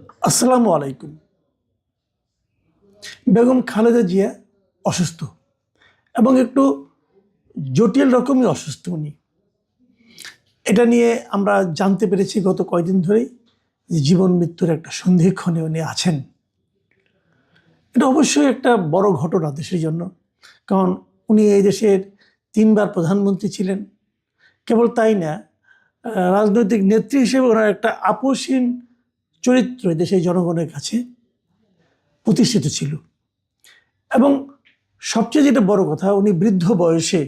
আসসালামু আলাইকুম। বেগম খালেদা জিয়া অসুস্থ এবং একটু জটিল রকমই অসুস্থ উনি। এটা নিয়ে আমরা জানতে পেরেছি গত কয়েকদিন ধরেই যে জীবন মৃত্যুর একটা সন্ধিক্ষণে উনি আছেন। এটা অবশ্যই একটা বড় ঘটনা দেশের জন্য, কারণ উনি এই দেশের ৩ বার প্রধানমন্ত্রী ছিলেন। কেবল তাই না, রাজনৈতিক নেত্রী হিসেবে ওনার একটা আপোষহীন চরিত্র দেশের জনগণের কাছে প্রতিষ্ঠিত ছিল। এবং সবচেয়ে যেটা বড় কথা, উনি বৃদ্ধ বয়সে,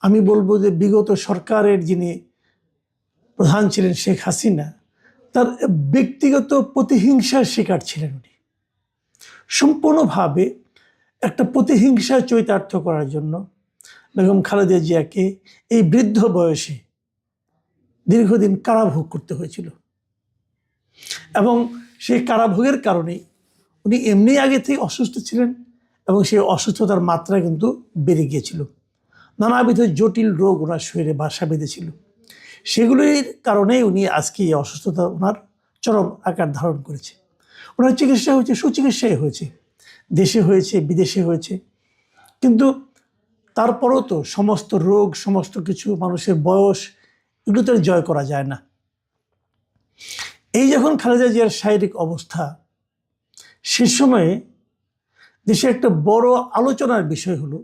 আমি বলবো যে বিগত সরকারের যিনি প্রধান ছিলেন শেখ হাসিনা, তার ব্যক্তিগত প্রতিহিংসার শিকার ছিলেন উনি। সম্পূর্ণভাবে একটা প্রতিহিংসা চরিতার্থ করার জন্য বেগম খালেদা জিয়াকে এই বৃদ্ধ বয়সে দীর্ঘদিন কারাভোগ করতে হয়েছিল। এবং সেই কারাভোগের কারণে উনি এমনি আগে থেকে অসুস্থ ছিলেন এবং সেই অসুস্থতার মাত্রা কিন্তু বেড়ে গিয়েছিল। নানাবিধ জটিল রোগ ওনার শরীরে বাসা বেঁধেছিল। সেগুলির কারণেই উনি আজকে এই অসুস্থতা ওনার চরম আকার ধারণ করেছে। ওনার চিকিৎসা হয়েছে, সুচিকিৎসাই হয়েছে, দেশে হয়েছে, বিদেশে হয়েছে। কিন্তু তারপরও তো সমস্ত রোগ, সমস্ত কিছু, মানুষের বয়স, এগুলো তো জয় করা যায় না। এই যখন খালেদা জিয়ার শারীরিক অবস্থা, সে সময়ে দেশে একটা বড় আলোচনার বিষয় হলো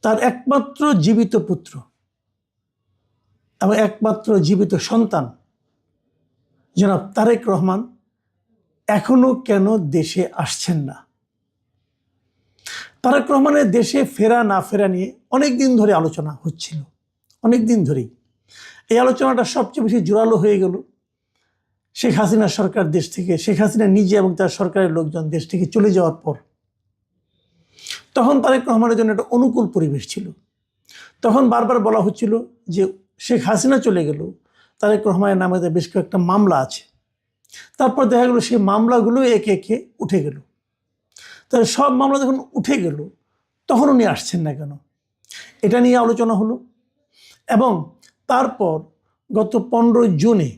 তার একমাত্র জীবিত পুত্র এবং একমাত্র জীবিত সন্তান জনাব তারেক রহমান এখনো কেন দেশে আসছেন না। তারেক রহমানের দেশে ফেরা না ফেরা নিয়ে অনেক দিন ধরে আলোচনা হচ্ছিল, অনেক দিন ধরেই। এই আলোচনাটা সবচেয়ে বেশি জোরালো হয়ে গেল শেখ হাসিনা সরকার দেশ থেকে, শেখ হাসিনা নিজে এবং তার সরকারের লোকজন দেশ থেকে চলে যাওয়ার পর। তখন তারেক রহমানের জন্য একটা অনুকূল পরিবেশ ছিল। তখন বারবার বলা হচ্ছিল যে শেখ হাসিনা চলে গেল, তারেক রহমানের নামে বেশ কয়েকটা মামলা আছে। তারপর দেখা গেল সেই মামলাগুলো একে একে উঠে গেল। তাহলে সব মামলা যখন উঠে গেল, তখন উনি আসছেন না কেন, এটা নিয়ে আলোচনা হলো। এবং তারপর গত 15 জুনে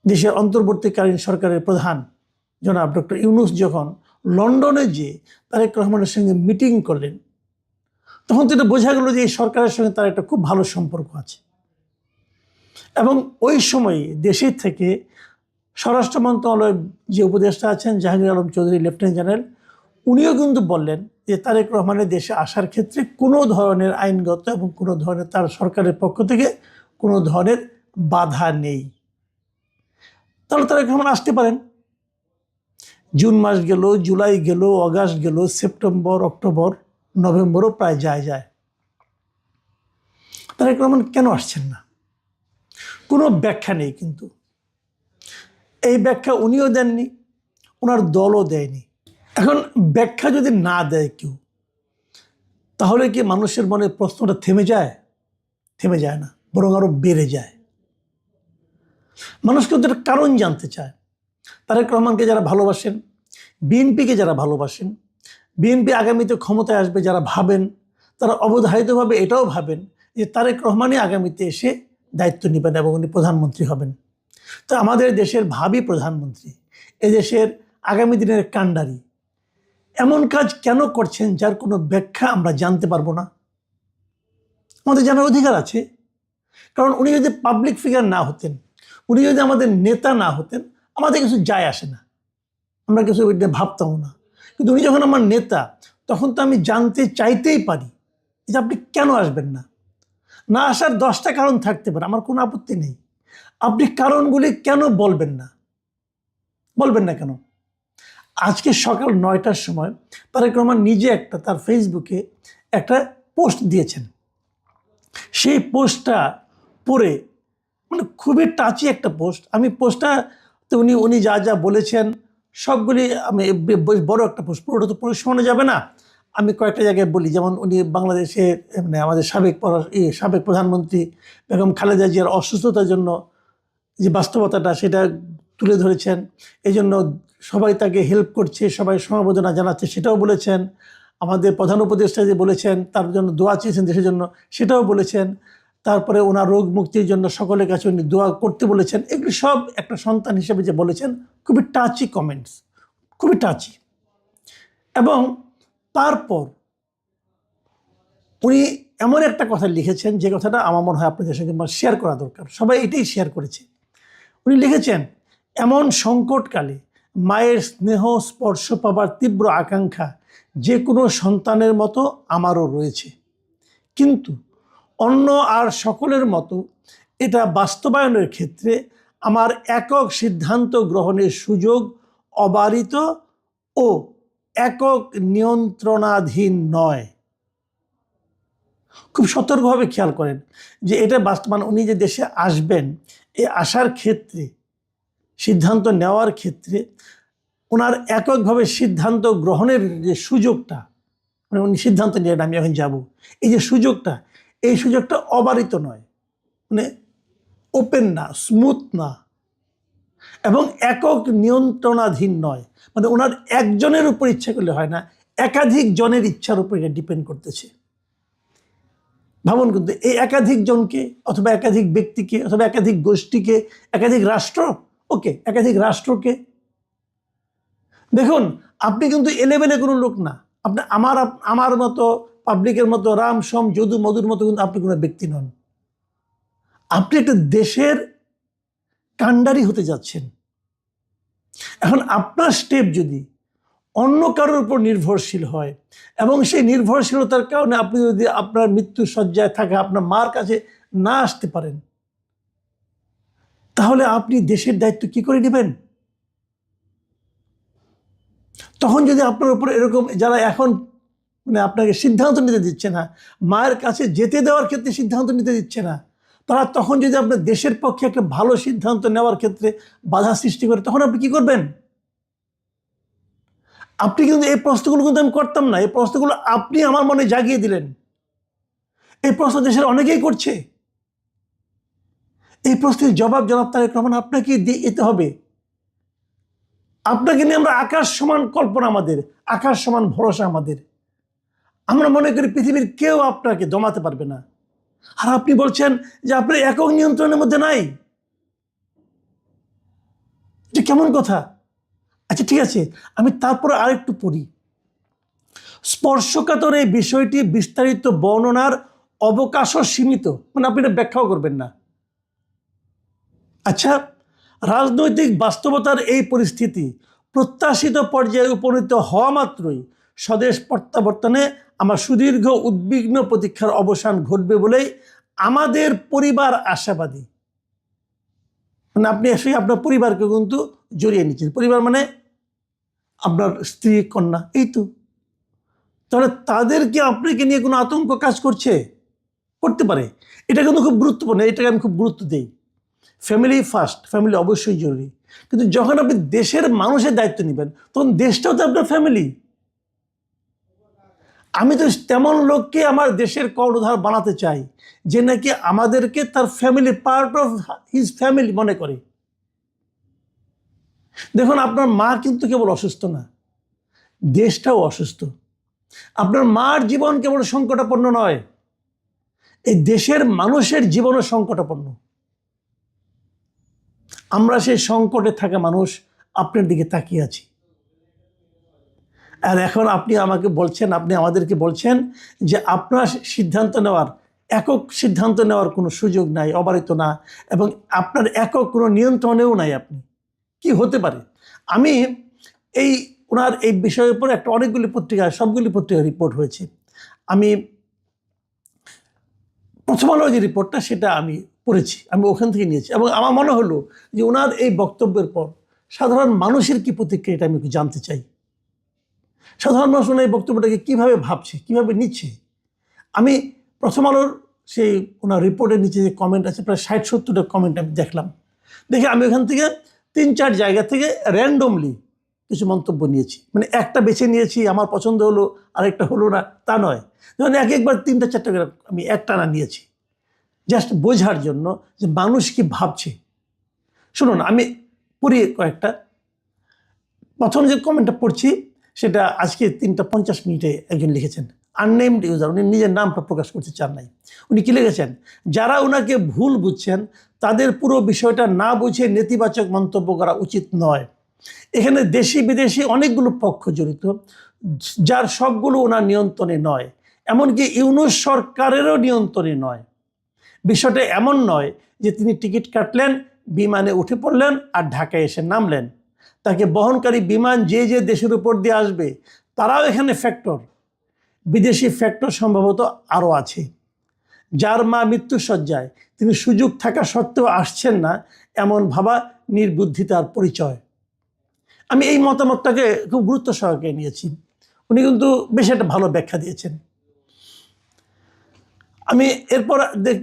দেশের অন্তর্বর্তীকালীন সরকারের প্রধান জনাব ডক্টর ইউনূস যখন লন্ডনে যে তারেক রহমানের সঙ্গে মিটিং করলেন, তখন তো এটা বোঝা গেল যে এই সরকারের সঙ্গে তার একটা খুব ভালো সম্পর্ক আছে। এবং ওই সময় দেশের থেকে স্বরাষ্ট্র মন্ত্রণালয়ের যে উপদেষ্টা আছেন জাহাঙ্গীর আলম চৌধুরী, লেফটেন্যান্ট জেনারেল, উনিও কিন্তু বললেন যে তারেক রহমানের দেশে আসার ক্ষেত্রে কোনো ধরনের আইনগত এবং কোনো ধরনের তার সরকারের পক্ষ থেকে কোনো ধরনের বাধা নেই। তাহলে তারেক রহমান আসতে পারেন। জুন মাস গেল, জুলাই গেল, অগাস্ট গেল, সেপ্টেম্বর, অক্টোবর, নভেম্বরও প্রায় যায়। তারেক রহমান কেন আসছেন না? কোনো ব্যাখ্যা নেই। কিন্তু এই ব্যাখ্যা উনিও দেননি, ওনার দলও দেয়নি। এখন ব্যাখ্যা যদি না দেয় কেউ, তাহলে কি মানুষের মনে প্রশ্নটা থেমে যায়? থেমে যায় না, বরং আরো বেড়ে যায়। মানুষ কিন্তু এর কারণ জানতে চায়। তারেক রহমানকে যারা ভালোবাসেন, বিএনপিকে যারা ভালোবাসেন, বিএনপি আগামীতে ক্ষমতায় আসবে যারা ভাবেন, তারা অবধারিতভাবে এটাও ভাবেন যে তারেক রহমানই আগামীতে এসে দায়িত্ব নেবেন এবং উনি প্রধানমন্ত্রী হবেন। তো আমাদের দেশের ভাবি প্রধানমন্ত্রী, এদেশের আগামী দিনের কাণ্ডারি এমন কাজ কেন করছেন যার কোনো ব্যাখ্যা আমরা জানতে পারবো না? আমাদের জানার অধিকার আছে। কারণ উনি যদি পাবলিক ফিগার না হতেন, উনি যদি আমাদের নেতা না হতেন, আমাদের কিছু যায় আসে না, আমরা কিছু ভাবতাম না। কিন্তু উনি যখন আমার নেতা, তখন তো আমি জানতে চাইতেই পারি যে আপনি কেন আসবেন না। না আসার 10টা কারণ থাকতে পারে, আমার কোনো আপত্তি নেই। আপনি কারণগুলি কেন বলবেন না? বলবেন না কেন? আজকে সকাল 9টার সময় তারেক রহমান নিজে তার ফেসবুকে একটা পোস্ট দিয়েছেন। সেই পোস্টটা পড়ে, মানে খুবই টাচি একটা পোস্ট। আমি পোস্টটা তো উনি যা যা বলেছেন সবগুলি, আমি বড় একটা পোস্ট, পুরোটা তো পড়ে শোনা যাবে না। আমি কয়েকটা জায়গায় বলি, যেমন উনি বাংলাদেশের মানে আমাদের সাবেক প্রধানমন্ত্রী বেগম খালেদা জিয়ার অসুস্থতার জন্য যে বাস্তবতাটা সেটা তুলে ধরেছেন। এই জন্য সবাই তাকে হেল্প করছে, সবাই সমবেদনা জানাচ্ছে, সেটাও বলেছেন। আমাদের প্রধান উপদেষ্টা যে বলেছেন তার জন্য দোয়া চেয়েছেন দেশের জন্য, সেটাও বলেছেন। তারপরে ওনার রোগ মুক্তির জন্য সকলের কাছে উনি দোয়া করতে বলেছেন। এগুলি সব একটা সন্তান হিসেবে যে বলেছেন, খুবই টাচি কমেন্টস, খুবই টাচি। এবং তারপর উনি এমন একটা কথা লিখেছেন যে কথাটা আমার মনে হয় আপনাদের সঙ্গে শেয়ার করা দরকার, সবাই এটাই শেয়ার করেছে। উনি লিখেছেন, এমন সংকটকালে মায়ের স্নেহ স্পর্শ পাবার তীব্র আকাঙ্ক্ষা যে কোনো সন্তানের মতো আমারও রয়েছে, কিন্তু অন্য আর সকলের মতো এটা বাস্তবায়নের ক্ষেত্রে আমার একক সিদ্ধান্ত গ্রহণের সুযোগ অবারিত ও একক নিয়ন্ত্রণাধীন নয়। খুব সতর্কভাবে খেয়াল করেন যে এটা বাস্তবায়ন, উনি যে দেশে আসবেন, এই আসার ক্ষেত্রে সিদ্ধান্ত নেওয়ার ক্ষেত্রে ওনার এককভাবে সিদ্ধান্ত গ্রহণের যে সুযোগটা, মানে উনি সিদ্ধান্ত নিয়ে আমি এখন যাব, এই যে সুযোগটা, এই সুযোগটা অবারিত নয়, মানে ওপেন না, স্মুথ না, এবং একক নিয়ন্ত্রণাধীন নয়। মানে ওনার একজনের উপর ইচ্ছা করলে হয় না, একাধিক জনের ইচ্ছার উপর এটা ডিপেন্ড করতেছে। ভাবুন, কিন্তু এই একাধিক জনকে অথবা একাধিক ব্যক্তিকে অথবা একাধিক গোষ্ঠীকে, একাধিক রাষ্ট্র, ওকে, একাধিক রাষ্ট্রকে, দেখুন আপনি কিন্তু এলেবেলে কোনো লোক না। আপনি আমার মতো, পাবলিকের মতো, রাম সোম যদু মধুর মতো কিন্তু আপনি কোনো ব্যক্তি নন। আপনি একটা দেশের কাণ্ডারি হতে যাচ্ছেন। এখন আপনার স্টেপ যদি অন্য কারোর উপর নির্ভরশীল হয় এবং সেই নির্ভরশীলতার কারণে আপনি যদি আপনার মৃত্যু শয্যায় থাকা আপনার মার কাছে না আসতে পারেন, তাহলে আপনি দেশের দায়িত্ব কি করে নেবেন? তখন যদি আপনার উপর এরকম যারা এখন মানে আপনাকে সিদ্ধান্ত নিতে দিচ্ছে না, মায়ের কাছে যেতে দেওয়ার ক্ষেত্রে সিদ্ধান্ত নিতে দিচ্ছে না, তারা তখন যদি আপনার দেশের পক্ষে একটা ভালো সিদ্ধান্ত নেওয়ার ক্ষেত্রে বাধা সৃষ্টি করে, তখন আপনি কি করবেন? আপনি কিন্তু এই প্রশ্নগুলো কিন্তু আমি করতাম না, এই প্রশ্নগুলো আপনি আমার মনে জাগিয়ে দিলেন। এই প্রশ্ন দেশের অনেকেই করছে। এই প্রশ্নের জবাব জনাব তারেক রহমান আপনাকে দিতে হবে। আপনাকে নিয়ে আমরা আকাশ সমান কল্পনা, আমাদের আকাশ সমান ভরসা আমাদের। আমরা মনে করি পৃথিবীর কেউ আপনাকে দমাতে পারবে না। আর আপনি বলছেন যে আপনার একক নিয়ন্ত্রণের মধ্যে নাই। এটা কেমন কথা? আচ্ছা ঠিক আছে, আমি তারপরে আরেকটু পড়ি। স্পর্শকাতর এই বিষয়টি বিস্তারিত বর্ণনার অবকাশও সীমিত, মানে আপনি এটা ব্যাখ্যাও করবেন না। আচ্ছা, রাজনৈতিক বাস্তবতার এই পরিস্থিতি প্রত্যাশিত পর্যায়ে উপনীত হওয়া মাত্রই স্বদেশ প্রত্যাবর্তনে আমার সুদীর্ঘ উদ্বিগ্ন প্রতীক্ষার অবসান ঘটবে বলেই আমাদের পরিবার আশাবাদী। মানে আপনি এসে আপনার পরিবারকে কিন্তু জড়িয়ে নিচ্ছেন। পরিবার মানে আপনার স্ত্রী, কন্যা, এই তো। তাহলে তাদেরকে আপনাকে নিয়ে কোনো আতঙ্ক কাজ করতে পারে। এটা কিন্তু খুব গুরুত্বপূর্ণ, এটাকে আমি খুব গুরুত্ব দিই। ফ্যামিলি ফার্স্ট, ফ্যামিলি অবশ্যই জরুরি, কিন্তু যখন আপনি দেশের মানুষের দায়িত্ব নেবেন তখন দেশটাও তো আপনার ফ্যামিলি। আমি তো তেমন লোককে আমার দেশের কর্ণধার বানাতে চাই যে নাকি আমাদেরকে তার family, part of his family মনে করে। দেখুন, আপনার মা কিন্তু কেবল অসুস্থ না, দেশটাও অসুস্থ। আপনার মার জীবন কেবল সংকটাপন্ন নয়, এই দেশের মানুষের জীবনও সংকটাপন্ন। আমরা সেই সংকটে থাকা মানুষ আপনার দিকে তাকিয়ে আছি। আর এখন আপনি আমাকে বলছেন, আপনি আমাদেরকে বলছেন যে আপনার সিদ্ধান্ত নেওয়ার, একক সিদ্ধান্ত নেওয়ার কোনো সুযোগ নাই, অবারিত না, এবং আপনার একক কোনো নিয়ন্ত্রণেও নাই। আপনি কি হতে পারে? আমি এই ওনার এই বিষয়ের উপর একটা অনেকগুলি পত্রিকায়, সবগুলি পত্রিকায় রিপোর্ট হয়েছে। আমি প্রথম আলোর যে রিপোর্টটা সেটা আমি পড়েছি, আমি ওখান থেকে নিয়েছি, এবং আমার মনে হলো যে ওনার এই বক্তব্যের পর সাধারণ মানুষের কি প্রতিক্রিয়া এটা আমি একটু জানতে চাই। সাধারণ মানুষ ওনার এই বক্তব্যটাকে কীভাবে ভাবছে, কীভাবে নিচ্ছে। আমি প্রথম আলোর সেই ওনার রিপোর্টের নিচে যে কমেন্ট আছে, প্রায় 60-70টা কমেন্ট আমি দেখলাম। দেখে আমি ওখান থেকে 3-4 জায়গা থেকে র্যান্ডমলি কিছু মন্তব্য নিয়েছি। মানে একটা বেছে নিয়েছি, আমার পছন্দ হলো, আরেকটা হলো না, তা নয়। যেমন একবার 3-4টা করে আমি একটানা নিয়েছি, জাস্ট বোঝার জন্য যে মানুষ কি ভাবছে। শুনুন, আমি পড়ি কয়েকটা। প্রথম যে কমেন্টটা পড়ছি সেটা আজকে 3টা 50 মিনিটে একজন লিখেছেন। আননেমড ইউজার, উনি নিজের নামটা প্রকাশ করতে চান নাই। উনি কি লিখেছেন, যারা ওনাকে ভুল বুঝছেন তাদের পুরো বিষয়টা না বুঝে নেতিবাচক মন্তব্য করা উচিত নয়। এখানে দেশি বিদেশি অনেকগুলো পক্ষ জড়িত, যার সবগুলো ওনার নিয়ন্ত্রণে নয়, এমনকি ইউনূস সরকারেরও নিয়ন্ত্রণে নয়। বিষয়টা এমন নয় যে তিনি টিকিট কাটলেন, বিমানে উঠে পড়লেন আর ঢাকায় এসে নামলেন। তাকে বহনকারী বিমান যে যে দেশের উপর দিয়ে আসবে তারাও এখানে ফ্যাক্টর। বিদেশি ফ্যাক্টর সম্ভবত আরও আছে। যার মা মৃত্যুসজ্জায়, তিনি সুযোগ থাকা সত্ত্বেও আসছেন না, এমন ভাবা নির্বুদ্ধিতার পরিচয়। আমি এই মতামতটাকে খুব গুরুত্ব সহকারে নিয়েছি। উনি কিন্তু বেশ একটা ভালো ব্যাখ্যা দিয়েছেন। আমি এরপর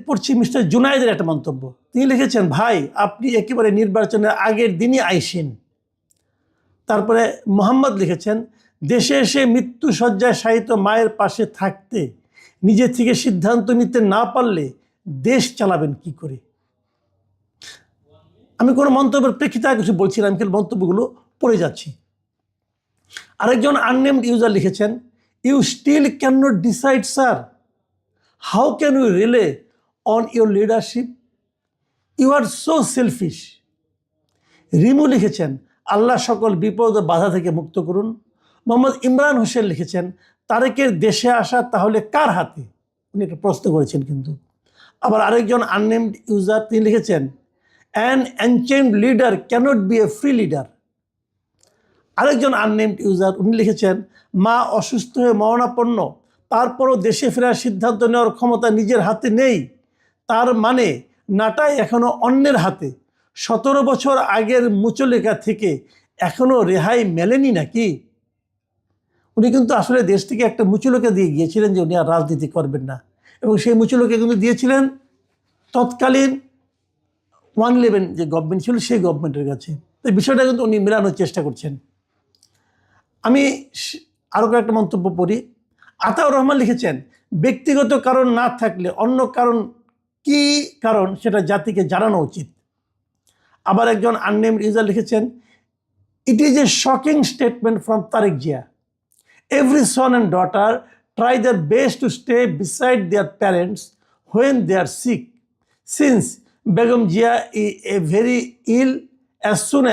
পড়ছি মিস্টার জুনায়েদের একটা মন্তব্য। তিনি লিখেছেন, ভাই আপনি একেবারে নির্বাচনের আগের দিনই আইসেন। তারপরে মোহাম্মদ লিখেছেন, দেশে এসে মৃত্যুসজ্জায় শায়িত মায়ের পাশে থাকতে নিজে থেকে সিদ্ধান্ত নিতে না পারলে দেশ চালাবেন কি করে। আমি কোনো মন্তব্যের প্রেক্ষিতে কিছু বলছিলাম, কিন্তু মন্তব্যগুলো পড়ে যাচ্ছি। আরেকজন আননেমড ইউজার লিখেছেন, you still can not decide sir, how can you rely on your leadership, you are so selfish. Rimu লিখেছেন, আল্লাহ সকল বিপদ ও বাধা থেকে মুক্ত করুন। মোহাম্মদ ইমরান হোসেন লিখেছেন, তারেকের দেশে আসা তাহলে কার হাতে, উনি একটা প্রশ্ন করেছেন কিন্তু। আবার আরেকজন আননেমড ইউজার তিনি লিখেছেন, an ancient leader cannot be a free leader. আরেকজন আননেমড ইউজার উনি লিখেছেন, মা অসুস্থ হয়ে মরণাপন্ন, তারপরও দেশে ফেরার সিদ্ধান্ত নেওয়ার ক্ষমতা নিজের হাতে নেই, তার মানে নাটাই এখনো অন্যের হাতে। 17 বছর আগের মুচলেখা থেকে এখনো রেহাই মেলেনি নাকি। উনি কিন্তু আসলে দেশ থেকে একটা মুচলেখা দিয়ে গিয়েছিলেন যে উনি আর রাজনীতি করবেন না, এবং সেই মুচলেখা কিন্তু দিয়েছিলেন তৎকালীন 111 যে গভর্নমেন্ট ছিল সেই গভর্নমেন্টের কাছে। তো এই বিষয়টা কিন্তু উনি মেলানোর চেষ্টা করছেন। আমি আরও কয়েকটা মন্তব্য পড়ি। আতাউর রহমান লিখেছেন, ব্যক্তিগত কারণ না থাকলে অন্য কারণ কি কারণ সেটা জাতিকে জানানো উচিত। আবার একজন আননেমড ইউজার লিখেছেন, it is a shocking statement from Tarique Zia, every son and daughter try their best to stay beside their parents when they are sick, since Begum Zia is a very ill, as soon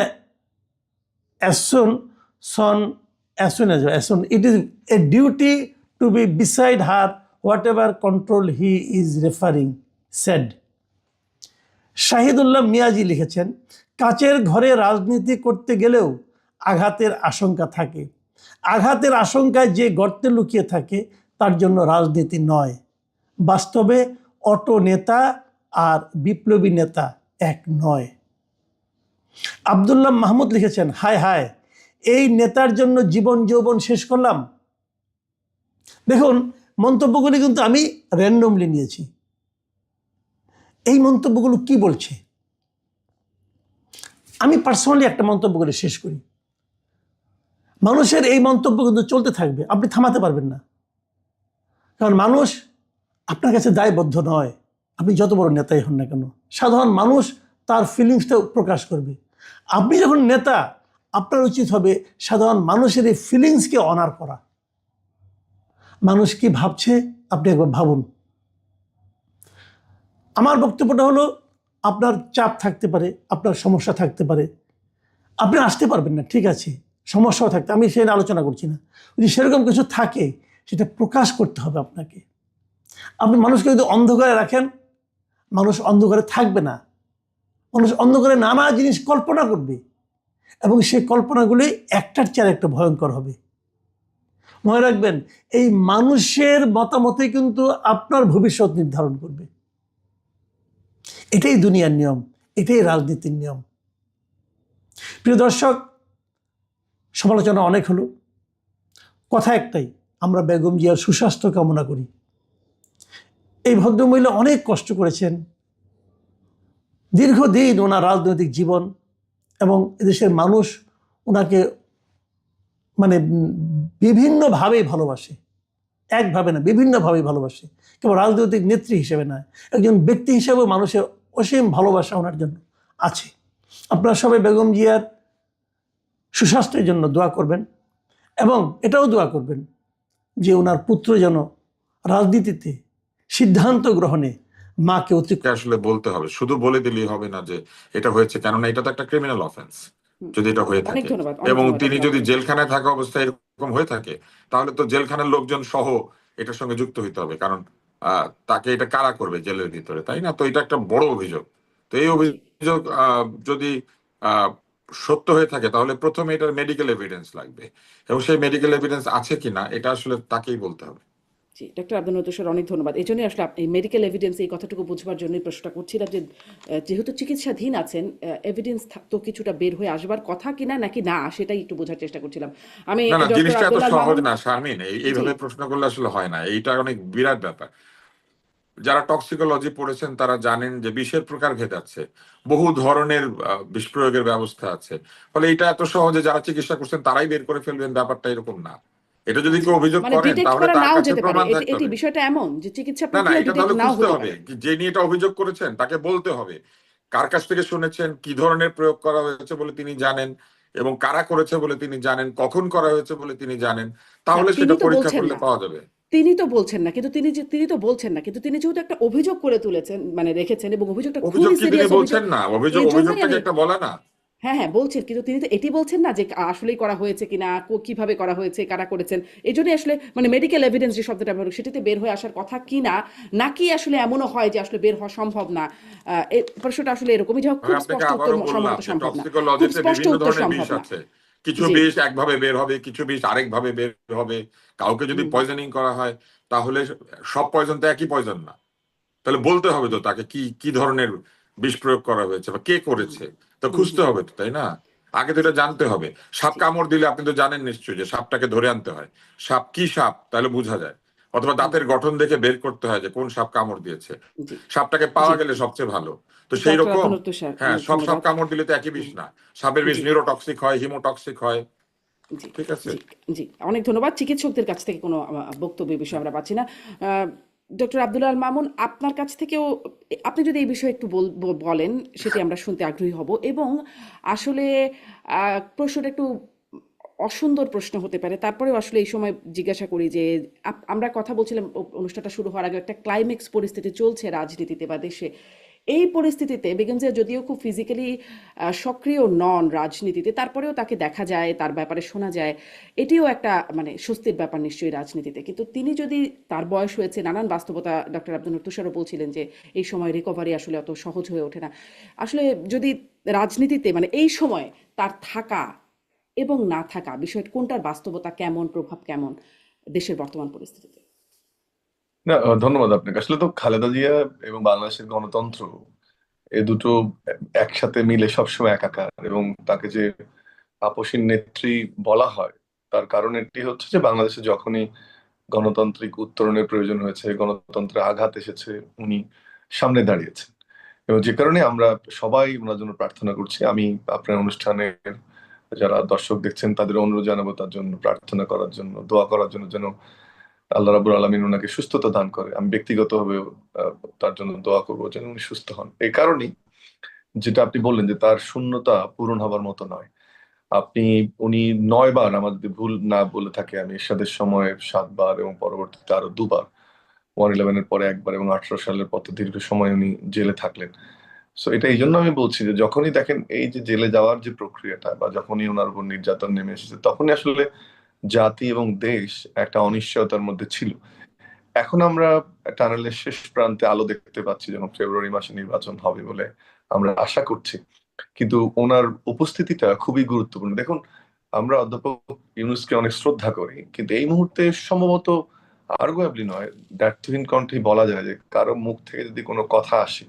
it is a duty to be beside her whatever control he is referring, said. Shahidullah Miyaji লিখেছেন, কাচের ঘরে রাজনীতি করতে গেলেও আঘাতের আশঙ্কা থাকে। আঘাতের আশঙ্কায় যে গর্তে লুকিয়ে থাকে তার জন্য রাজনীতি নয়। বাস্তবে অটো নেতা আর বিপ্লবী নেতা এক নয়। আবদুল্লাহ মাহমুদ লিখেছেন, হায় হায়, এই নেতার জন্য জীবন যৌবন শেষ করলাম। দেখুন, মন্তব্যগুলি কিন্তু আমি র্যান্ডমলি নিয়েছি। এই মন্তব্যগুলো কি বলছে, আমি পার্সোনালি একটা মন্তব্য করে শেষ করি। মানুষের এই মন্তব্য কিন্তু চলতে থাকবে, আপনি থামাতে পারবেন না। কারণ মানুষ আপনার কাছে দায়বদ্ধ নয়, আপনি যত বড় নেতাই হন না কেন। সাধারণ মানুষ তার ফিলিংসটা প্রকাশ করবে। আপনি যখন নেতা, আপনার উচিত হবে সাধারণ মানুষের এই ফিলিংসকে অনার করা। মানুষ কি ভাবছে আপনি একবার ভাবুন। আমার বক্তব্যটা হলো, আপনার চাপ থাকতে পারে, আপনার সমস্যা থাকতে পারে, আপনি আসতে পারবেন না, ঠিক আছে, সমস্যাও থাকতে, আমি সেটা আলোচনা করছি না। যদি সেরকম কিছু থাকে সেটা প্রকাশ করতে হবে আপনাকে। আপনি মানুষকে যদি অন্ধকারে রাখেন, মানুষ অন্ধকারে থাকবে না। মানুষ অন্ধকারে নানা জিনিস কল্পনা করবে, এবং সেই কল্পনাগুলি একটার চেয়ে একটা ভয়ঙ্কর হবে। মনে রাখবেন, এই মানুষের মতামতই কিন্তু আপনার ভবিষ্যৎ নির্ধারণ করবে। এটাই দুনিয়ার নিয়ম, এটাই রাজনীতির নিয়ম। প্রিয় দর্শক, সমালোচনা অনেক হলো, কথা একটাই, আমরা বেগম জিয়ার সুস্বাস্থ্য কামনা করি। এই ভদ্রমহিলা অনেক কষ্ট করেছেন, দীর্ঘদিন ওনার রাজনৈতিক জীবন, এবং এদেশের মানুষ ওনাকে মানে বিভিন্নভাবেই ভালোবাসে, একভাবে না, বিভিন্নভাবেই ভালোবাসে। কেবল রাজনৈতিক নেত্রী হিসেবে নয়, একজন ব্যক্তি হিসেবেও মানুষের অসীম ভালোবাসা ওনার জন্য আছে। আপনারা সবাই বেগম জিয়ার সুস্বাস্থ্যের জন্য দোয়া করবেন, এবং এটাও দোয়া করবেন যে ওনার পুত্র যেন রাজনীতিতে সিদ্ধান্ত গ্রহণে মাকে আসলে বলতে হবে, শুধু বলে দিলেই হবে না যে এটা হয়েছে, কেননা এটা তো একটা ক্রিমিনাল অফেন্স যদি এটা হয়ে অনেক থাকে। ধন্যবাদ, অনেক এবং ধন্যবাদ তিনি যদি আপনাকে। জেলখানায় থাকা অবস্থায় এরকম হয়ে থাকে, তাহলে তো জেলখানার লোকজন সহ এটার সঙ্গে যুক্ত হইতে হবে, কারণ তাকে এটা কারা করবে জেলের ভিতরে, তাই না? তো এটা একটা বড় অভিযোগ। তো এই জি অভিযোগ যদি আহ, সত্য হয়ে থাকে, তাহলে প্রথমে এটার মেডিকেল এভিডেন্স লাগবে, এবং সেই মেডিকেল এভিডেন্স আছে কিনা এটা আসলে তাকেই বলতে হবে। জি, ডক্টর আব্দুল নতুন স্যার, অনেক ধন্যবাদ। এই জন্যই আসলে এই মেডিকেল এভিডেন্স এই কথাটুকু বুঝবার জন্যই প্রশ্নটা করছিলাম যে যেহেতু চিকিৎসাধীন আছেন, এভিডেন্স তো কিছুটা বের হয়ে আসবার কথা কিনা নাকি না, সেটাই একটু বোঝার চেষ্টা করছিলাম আমি। না না, ডক্টর জিনিসটা এত আব্দুল্লাহ সহজ মামুন। না শারমিন, জি এইভাবে প্রশ্ন করলে আসলে হয় না, এইটা অনেক বিরাট ব্যাপার। যারা টক্সিকোলজি পড়েছেন তারা জানেন যে বিষের প্রকারভেদ আছে, বহু ধরনের বিষ প্রয়োগের ব্যবস্থা আছে। ফলে এটা এত সহজে যারা চিকিৎসা করছেন তারাই বের করে ফেলবেন, ব্যাপারটা এরকম না। এটা যদি আচ্ছা, কেউ অভিযোগ মানে করেন ডিটেক্ট তাহলে করা তার নাও কাছে যেতে পারে, প্রমাণ এটি থাকতে এটি হবে। বিষয়টা এমন যে চিকিৎসা না না, প্রক্রিয়া এটা ডিটেক্ট তাহলে নাও খুঁজতে হতে হবে, পারে। যে নিয়ে এটা অভিযোগ করেছেন তাকে বলতে হবে কার কাছ থেকে শুনেছেন, কি ধরনের প্রয়োগ করা হয়েছে বলে তিনি জানেন, এবং কারা করেছে বলে তিনি জানেন, কখন করা হয়েছে বলে তিনি জানেন। না, তাহলে তিনি সেটা তো পরীক্ষা বলছেন করলে না, পাওয়া যাবে। তিনি তো বলছেন না, কিন্তু তিনি তো বলছেন না, কিন্তু তিনি যেহেতু একটা অভিযোগ করে তুলেছেন, মানে রেখেছেন, এবং অভিযোগটা অভিযোগ খুবই কি তিনি সিরিয়াস অভিযোগ। বলছেন না? এই জন্যই অভিযোগটাকে আমি, একটা বলে না। হ্যাঁ হ্যাঁ বলছেন, কিন্তু তিনি তো এটি বলছেন না যে আসলেই করা হয়েছে কিনা, কিভাবে করা হয়েছে, কারা করেছেন। এই জন্যই আসলে মানে মেডিকেল এভিডেন্স যে শব্দটা ব্যবহার, সেটিতে বের হয়ে আসার কথা কিনা, নাকি আসলে এমনও হয় যে আসলে বের হওয়া সম্ভব না। এই প্রশ্নটা আসলে এরকমই যে আমি খুব আপনাকে স্পষ্ট উত্তর আবারও বললাম সম্ভবত যে সম্ভব না, খুব টক্সিকোলজিতে স্পষ্ট বিভিন্ন উত্তর ধরনের সম্ভব বিষ না। আছে। কিছু জি বিষ একভাবে বের হবে, কিছু বিষ আরেক ভাবে বের হবে। কাউকে যদি হুম পয়জনিং করা হয়, তাহলে সব পয়জন তো একই পয়জন না। তাহলে বলতে হবে তো তাকে কি কি ধরনের বিষ প্রয়োগ করা হয়েছে বা কে হুম করেছে। তো হুম খুঁজতে হুম হবে তো, তাই না? আগে তো জি এটা জানতে হবে। সাপ জি কামড় দিলে আপনি তো জানেন নিশ্চয়ই যে সাপটাকে ধরে আনতে হয়। সাপ কি সাপ তাহলে বোঝা যায়, অথবা হুম দাঁতের গঠন দেখে বের করতে হয় যে কোন সাপ কামড় দিয়েছে। জি সাপটাকে জি পাওয়া গেলে সবচেয়ে ভালো। তো সেই ডক্টর রকম, আব্দুল লতিফ স্যার, হ্যাঁ, অনেক সব সাপ ধন্যবাদ। কামড় দিলে তো একই বিষ হুম, না। সাপের বিষ জি নিউরোটক্সিক হয়, হিমোটক্সিক হয়। জি ঠিক আছে। জি জি অনেক ধন্যবাদ। চিকিৎসকদের কাছ থেকে কোনো বক্তব্য এই বিষয়ে আমরা পাচ্ছি না। ডক্টর আব্দুল আল মামুন, আপনার কাছ থেকেও আপনি যদি এই বিষয়ে একটু বলেন, সেটি আমরা শুনতে আগ্রহী হব। এবং আসলে প্রশ্নটা একটু অসুন্দর প্রশ্ন হতে পারে, তারপরেও আসলে এই সময় জিজ্ঞাসা করি যে আমরা কথা বলছিলাম অনুষ্ঠানটা শুরু হওয়ার আগে, একটা ক্লাইম্যাক্স পরিস্থিতি চলছে রাজনীতিতে বা দেশে। এই পরিস্থিতিতে বেগম জিয়া যদিও খুব ফিজিক্যালি সক্রিয় নন রাজনীতিতে, তারপরেও তাকে দেখা যায়, তার ব্যাপারে শোনা যায়, এটিও একটা মানে স্বস্তির ব্যাপার নিশ্চয়ই রাজনীতিতে। কিন্তু তিনি যদি, তার বয়স হয়েছে, নানান বাস্তবতা, ডক্টর আব্দুল তুষারও বলছিলেন যে এই সময় রিকভারি আসলে অত সহজ হয়ে ওঠে না। আসলে যদি রাজনীতিতে মানে এই সময় তার থাকা এবং না থাকা বিষয় কোনটার বাস্তবতা কেমন, প্রভাব কেমন দেশের বর্তমান পরিস্থিতিতে? না, ধন্যবাদ আপনাকে। আসলে তো খালেদা জিয়া এবং বাংলাদেশের গণতন্ত্র, এ দুটো একসাথে মিলে সবসময় একাকার। এবং তাকে যে আপসীন নেত্রী বলা হয়, তার কারণ এটি হচ্ছে যে বাংলাদেশে যখনই গণতান্ত্রিক উত্তরণের প্রয়োজন হয়েছে, গণতন্ত্রের আঘাত এসেছে, উনি সামনে দাঁড়িয়েছেন। এবং যে কারণে আমরা সবাই ওনার জন্য প্রার্থনা করছি। আমি আপনার অনুষ্ঠানের যারা দর্শক দেখছেন তাদের অনুরোধ জানাবো তার জন্য প্রার্থনা করার জন্য, দোয়া করার জন্য, যেন আল্লাহ রাব্বুল আলামিন ওনাকে সুস্থতা দান করে। আমি ব্যক্তিগতভাবে তার জন্য দোয়া করবো যেন উনি সুস্থ হন। এই কারণেই যেটা আপনি বললেন যে তার শূন্যতা পূরণ হবার মতো নয়। আপনি, উনি 9 বার, আমার যদি ভুল না বলে থাকে, আমি এরশাদের সময় 7 বার এবং পরবর্তীতে আরো 2 বার, 111-এর পরে একবার এবং 18 সালের পর তো দীর্ঘ সময় উনি জেলে থাকলেন। সো এটা এই জন্য আমি বলছি যে যখনই দেখেন এই যে জেলে যাওয়ার যে প্রক্রিয়াটা, বা যখনই ওনার উপর নির্যাতন নেমে এসেছে, তখনই আসলে জাতি এবং দেশ একটা অনিশ্চয়তার মধ্যে ছিল। এখন আমরা টানেলের শেষ প্রান্তে আলো দেখতে পাচ্ছি, যখন ফেব্রুয়ারি মাসে নির্বাচন হবে বলে আমরা আশা করছি। কিন্তু ওনার উপস্থিতিটা খুবই গুরুত্বপূর্ণ। দেখুন, আমরা অধ্যাপক ইউনূসকে অনেক শ্রদ্ধা করি, কিন্তু এই মুহূর্তে সম্ভবত আর্গুয়েবলি নয়, দ্ব্যর্থহীন কণ্ঠেই বলা যায় যে কারো মুখ থেকে যদি কোনো কথা আসে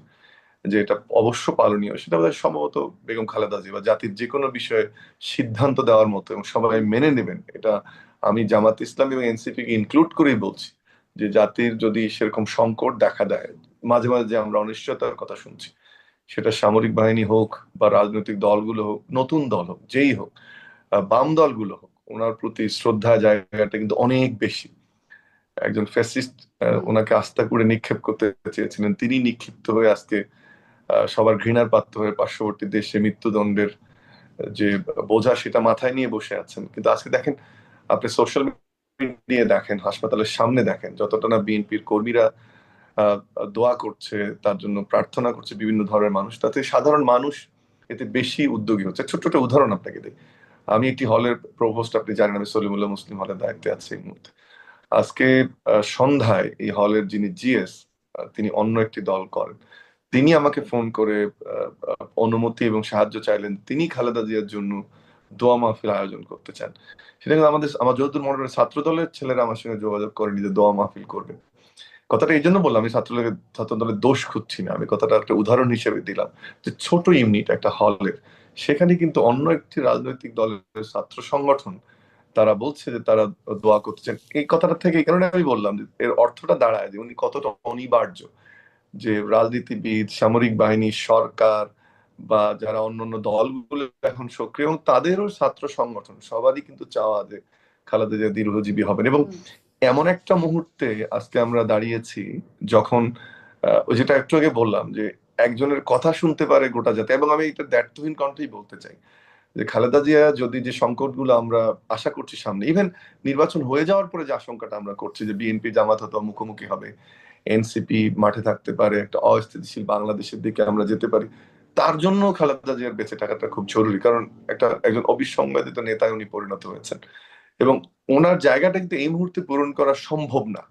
যে এটা অবশ্য পালনীয়, সেটা বোধহয় সম্ভবত বেগম খালেদা জিয়া, বা জাতির যে কোনো বিষয়ে সিদ্ধান্ত দেওয়ার মতো এবং সবাই মেনে নেবেন, এটা আমি জামাত ইসলাম এবং এনসিপি কে ইনক্লুড করেই বলছি। যে জাতির যদি সেরকম সংকট দেখা দেয়, মাঝে মাঝে যে আমরা অনিশ্চয়তার কথা শুনছি, সেটা সামরিক বাহিনী হোক বা রাজনৈতিক দলগুলো হোক, নতুন দল হোক, যেই হোক, বাম দলগুলো হোক, ওনার প্রতি শ্রদ্ধা জায়গাটা কিন্তু অনেক বেশি। একজন ফ্যাসিস্ট ওনাকে আস্থা করে নিক্ষেপ করতে চেয়েছিলেন, তিনি নিক্ষিপ্ত হয়ে আজকে সবার ঘৃণার পাত্র হয়ে পার্শ্ববর্তী দেশে মৃত্যুদণ্ডের যে বোঝা সেটা মাথায় নিয়ে বসে আছেন। কিন্তু আজকে দেখেন, আপনি সোশ্যাল নিয়ে দেখেন, হাসপাতালের সামনে দেখেন, যতটা না বিএনপির কর্মীরা আহ, দোয়া করছে, তার জন্য প্রার্থনা করছে বিভিন্ন ধরনের মানুষ, তাতে সাধারণ মানুষ এতে বেশি উদ্যোগী হচ্ছে। ছোট্ট একটা উদাহরণ আপনাকে দিই। আমি একটি হলের প্রভোস্ট, আপনি জানেন আমি সলিমুল্লাহ মুসলিম হলের দায়িত্বে আছি এই মুহূর্তে। আজকে সন্ধ্যায় এই হলের যিনি জিএস, তিনি অন্য একটি দল করেন, তিনি আমাকে ফোন করে অনুমতি এবং সাহায্য চাইলেন, তিনি খালেদা জিয়ার জন্য দোয়া মাহফিল আয়োজন করতে চান। সেটা কিন্তু আমার যতদূর মনে হয় ছাত্র দলের ছেলেরা আমার সঙ্গে যোগাযোগ করেনি যে দোয়া মাহফিল করবে। কথাটা এই জন্য বললাম, আমি ছাত্র দলের দোষ খুঁজছি না, আমি কথাটা একটা উদাহরণ হিসেবে দিলাম যে ছোট ইউনিট একটা হলের, সেখানে কিন্তু অন্য একটি রাজনৈতিক দলের ছাত্র সংগঠন তারা বলছে যে তারা দোয়া করতে চান। এই কথাটা থেকে এই কারণে আমি বললাম যে এর অর্থটা দাঁড়ায় যে উনি কতটা অনিবার্য, যে রাজনীতিবিদ, সামরিক বাহিনী, সরকার বা যারা অন্যান্য দলগুলো এখন সক্রিয়, এবং তাদেরও ছাত্র সংগঠন সবারই কিন্তু চাওয়া যে খালেদা জিয়া দীর্ঘজীবী হবেন। এবং এমন একটা মুহূর্তে আজকে আমরা দাঁড়িয়েছি যখন ওই যেটা একটু আগে বললাম যে একজনের কথা শুনতে পারে গোটা জাতি, এবং আমি এটা দ্ব্যর্থহীন কণ্ঠেই বলতে চাই যে খালেদা জিয়া যদি যে সংকটগুলো আমরা আশা করছি সামনে, ইভেন নির্বাচন হয়ে যাওয়ার পরে যে আশঙ্কাটা আমরা করছি যে বিএনপি জামাত হয়তো মুখোমুখি হবে, এনসিপি মাঠে থাকতে পারে, একটা অস্থিতিশীল বাংলাদেশের দিকে আমরা যেতে পারি, তার জন্য খালেদা জিয়ার বেঁচে থাকাটা খুব জরুরি। কারণ একজন অবিসংবাদিত নেতায় উনি পরিণত হয়েছেন, এবং ওনার জায়গাটা কিন্তু এই মুহূর্তে পূরণ করা সম্ভব না,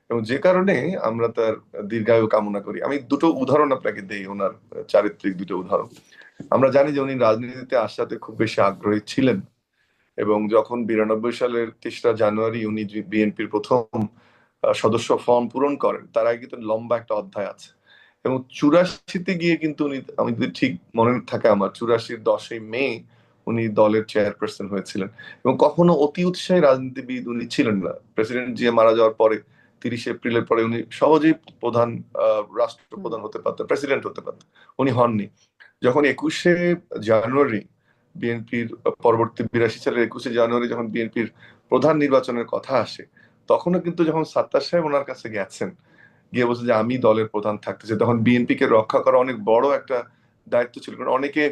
এবং যে কারণে আমরা তার দীর্ঘায়ু কামনা করি। আমি দুটো উদাহরণ আপনাকে দেই, ওনার চারিত্রিক দুটো উদাহরণ। আমরা জানি যে উনি রাজনীতিতে আসাতে খুব বেশি আগ্রহী ছিলেন, এবং যখন 92 সালের 3রা জানুয়ারি উনি বিএনপির প্রথম সদস্য ফর্ম পূরণ করেন, তার আগে কিন্তু লম্বা একটা অধ্যায় আছে। এবং 84-তে গিয়ে কিন্তু উনি, আমি যদি ঠিক মনে থাকে আমার, 84-র 10ই মে উনি দলের চেয়ারপারসন হয়েছিলেন। এবং কখনো অতি উৎসাহী রাজনীতিবিদ উনি ছিলেন না। প্রেসিডেন্ট জিয়া মারা যাওয়ার পরে 30 এপ্রিলের পরে উনি সহজেই প্রধান রাষ্ট্রপ্রধান হতে পারতেন, প্রেসিডেন্ট হতে পারতেন, উনি হননি। যখন 21শে জানুয়ারি বিএনপির পরবর্তী 82 সালের 21শে জানুয়ারি যখন বিএনপির প্রধান নির্বাচনের কথা আসে, তখনও কিন্তু যখন সাত্তার সাহেব ওনার কাছে গেছেন, গিয়ে বলছে যে আমি দলের প্রধান থাকতে চাই, তখন বিএনপি কে রক্ষা করা অনেক বড় একটা দায়িত্ব ছিল। কারণ অনেকে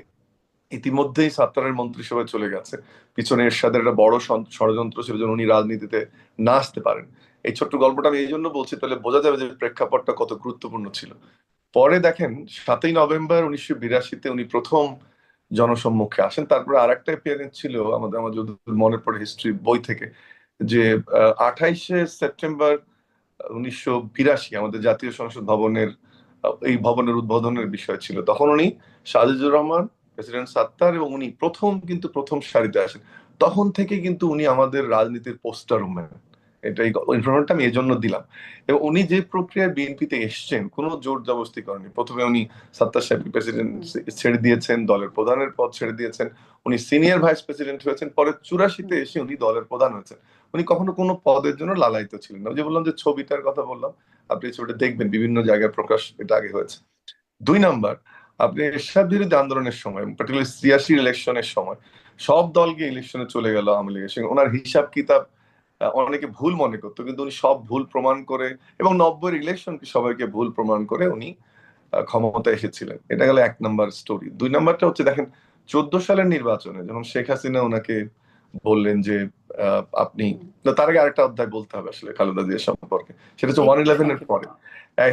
ইতিমধ্যেই সাত্তারের মন্ত্রিসভায় চলে গেছে, পিছনে এরশাদের একটা বড় ষড়যন্ত্র ছিল যেন উনি রাজনীতিতে না আসতে পারেন। এই ছোট্ট গল্পটা আমি এই জন্য বলছি, তাহলে বোঝা যাবে যে প্রেক্ষাপটটা কত গুরুত্বপূর্ণ ছিল। পরে দেখেন 7ই নভেম্বর 1982-তে উনি প্রথম জনসম্মুখে আসেন। তারপরে আর একটা অ্যাপিয়ারেন্স ছিল আমার যদি মনে পড়ে হিস্ট্রি বই থেকে, যে 28শে সেপ্টেম্বর 1982 আমাদের জাতীয় সংসদ ভবনের এই ভবনের উদ্বোধনের বিষয় ছিল। তখন উনি, সাজিদুর রহমান, প্রেসিডেন্ট সাত্তার এবং উনি প্রথম সারিতে আসেন। তখন থেকে কিন্তু উনি আমাদের রাজনীতির পোস্টার উম্যান। এই ইনফরমেশনটা আমি এই জন্য দিলাম। এবং উনি যে প্রক্রিয়ায় বিএনপিতে এসছেন, কোনো জোর জবরদস্তি করেনি। প্রথমে উনি সাত্তার সাহেব প্রেসিডেন্ট ছেড়ে দিয়েছেন, দলের প্রধানের পদ ছেড়ে দিয়েছেন, উনি সিনিয়র ভাইস প্রেসিডেন্ট হয়েছেন, পরে 84-তে এসে উনি দলের প্রধান হয়েছেন। উনি কখনো কোনো পদের জন্য লালায়িত ছিলেন না। ওই যে বললাম যে ছবিটার কথা বললাম, আপনি এই ছবিটা দেখবেন, বিভিন্ন জায়গায় প্রকাশ এটা আগে হয়েছে। 2 নাম্বার, আপনি এরশাদ বিরোধী আন্দোলনের সময়, পার্টিকুলার 83 ইলেকশনের সময় সব দলকে ইলেকশনে চলে গেল আওয়ামী লীগের সঙ্গে। ওনার হিসাব কিতাব অনেকে ভুল মনে করতো, কিন্তু উনি সব ভুল প্রমাণ করে, এবং 90-এর ইলেকশনকে সবাইকে ভুল প্রমাণ করে উনি ক্ষমতায় এসেছিলেন। এটা গেল 1 নাম্বার স্টোরি। 2 নাম্বারটা হচ্ছে দেখেন 14 সালের নির্বাচনে যখন শেখ হাসিনা ওনাকে বললেন যে আপনি, তার আগে আরেকটা অধ্যায় বলতে হবে আসলে খালেদা জিয়া সম্পর্কে, সেটা হচ্ছে 111-এর পরে।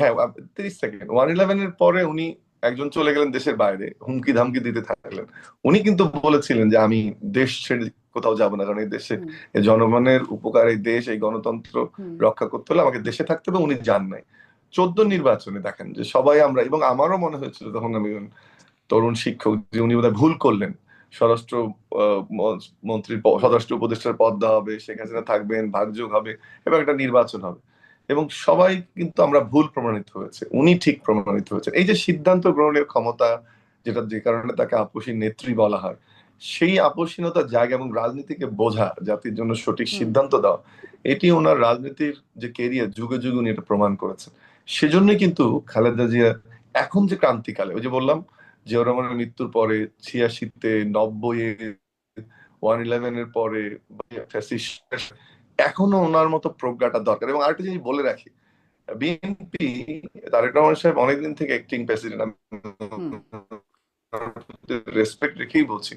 হ্যাঁ, 30 সেকেন্ড। 111-এর পরে উনি একজন চলে গেলেন দেশের বাইরে, হুমকি ধামকি দিতে থাকলেন। উনি কিন্তু বলেছিলেন যে আমি দেশ ছেড়ে কোথাও যাব না, কারণ এই দেশে এই জনগণের উপকার, এই দেশ, এই গণতন্ত্র রক্ষা করতে হলে আমাকে দেশে থাকতে হবে। উনি যান নাই। 14 নির্বাচনে দেখেন যে সবাই আমরা, এবং আমারও মনে হয়েছিল তখন আমি তরুণ শিক্ষক, যে উনি বোধহয় ভুল করলেন। স্বরাষ্ট্র মন্ত্রীর স্বরাষ্ট্র উপদেষ্টার পদ দেওয়া হবে, শেখ হাসিনা থাকবেন, ভাগযোগ হবে এবং একটা নির্বাচন হবে, এবং সবাই কিন্তু আমরা ভুল প্রমাণিত হয়েছে, উনি ঠিক প্রমাণিত হয়েছে। এই যে সিদ্ধান্ত গ্রহণের ক্ষমতা, যেটা যে কারণে তাকে আপসী নেত্রী বলা হয়, সেই আপসীনতার জায়গা এবং রাজনীতিকে বোঝা, জাতির জন্য সঠিক সিদ্ধান্ত দেওয়া, এটি ওনার রাজনীতির যে কেরিয়ার, যুগে যুগে উনি এটা প্রমাণ করেছেন। সেজন্যই কিন্তু খালেদা জিয়া এখন যে ক্রান্তিকালে, ওই যে বললাম জিয়াউর রহমানের মৃত্যুর পরে, 86-তে, 90-এ, 111-এর পরে, এখনো ওনার মতো প্রজ্ঞাটা দরকার। এবং আরেকটা জিনিস বলে রাখি, বিএনপি, তারেক রহমান সাহেব অনেকদিন থেকে অ্যাক্টিং প্রেসিডেন্ট, আমি রেসপেক্ট রেখেই বলছি,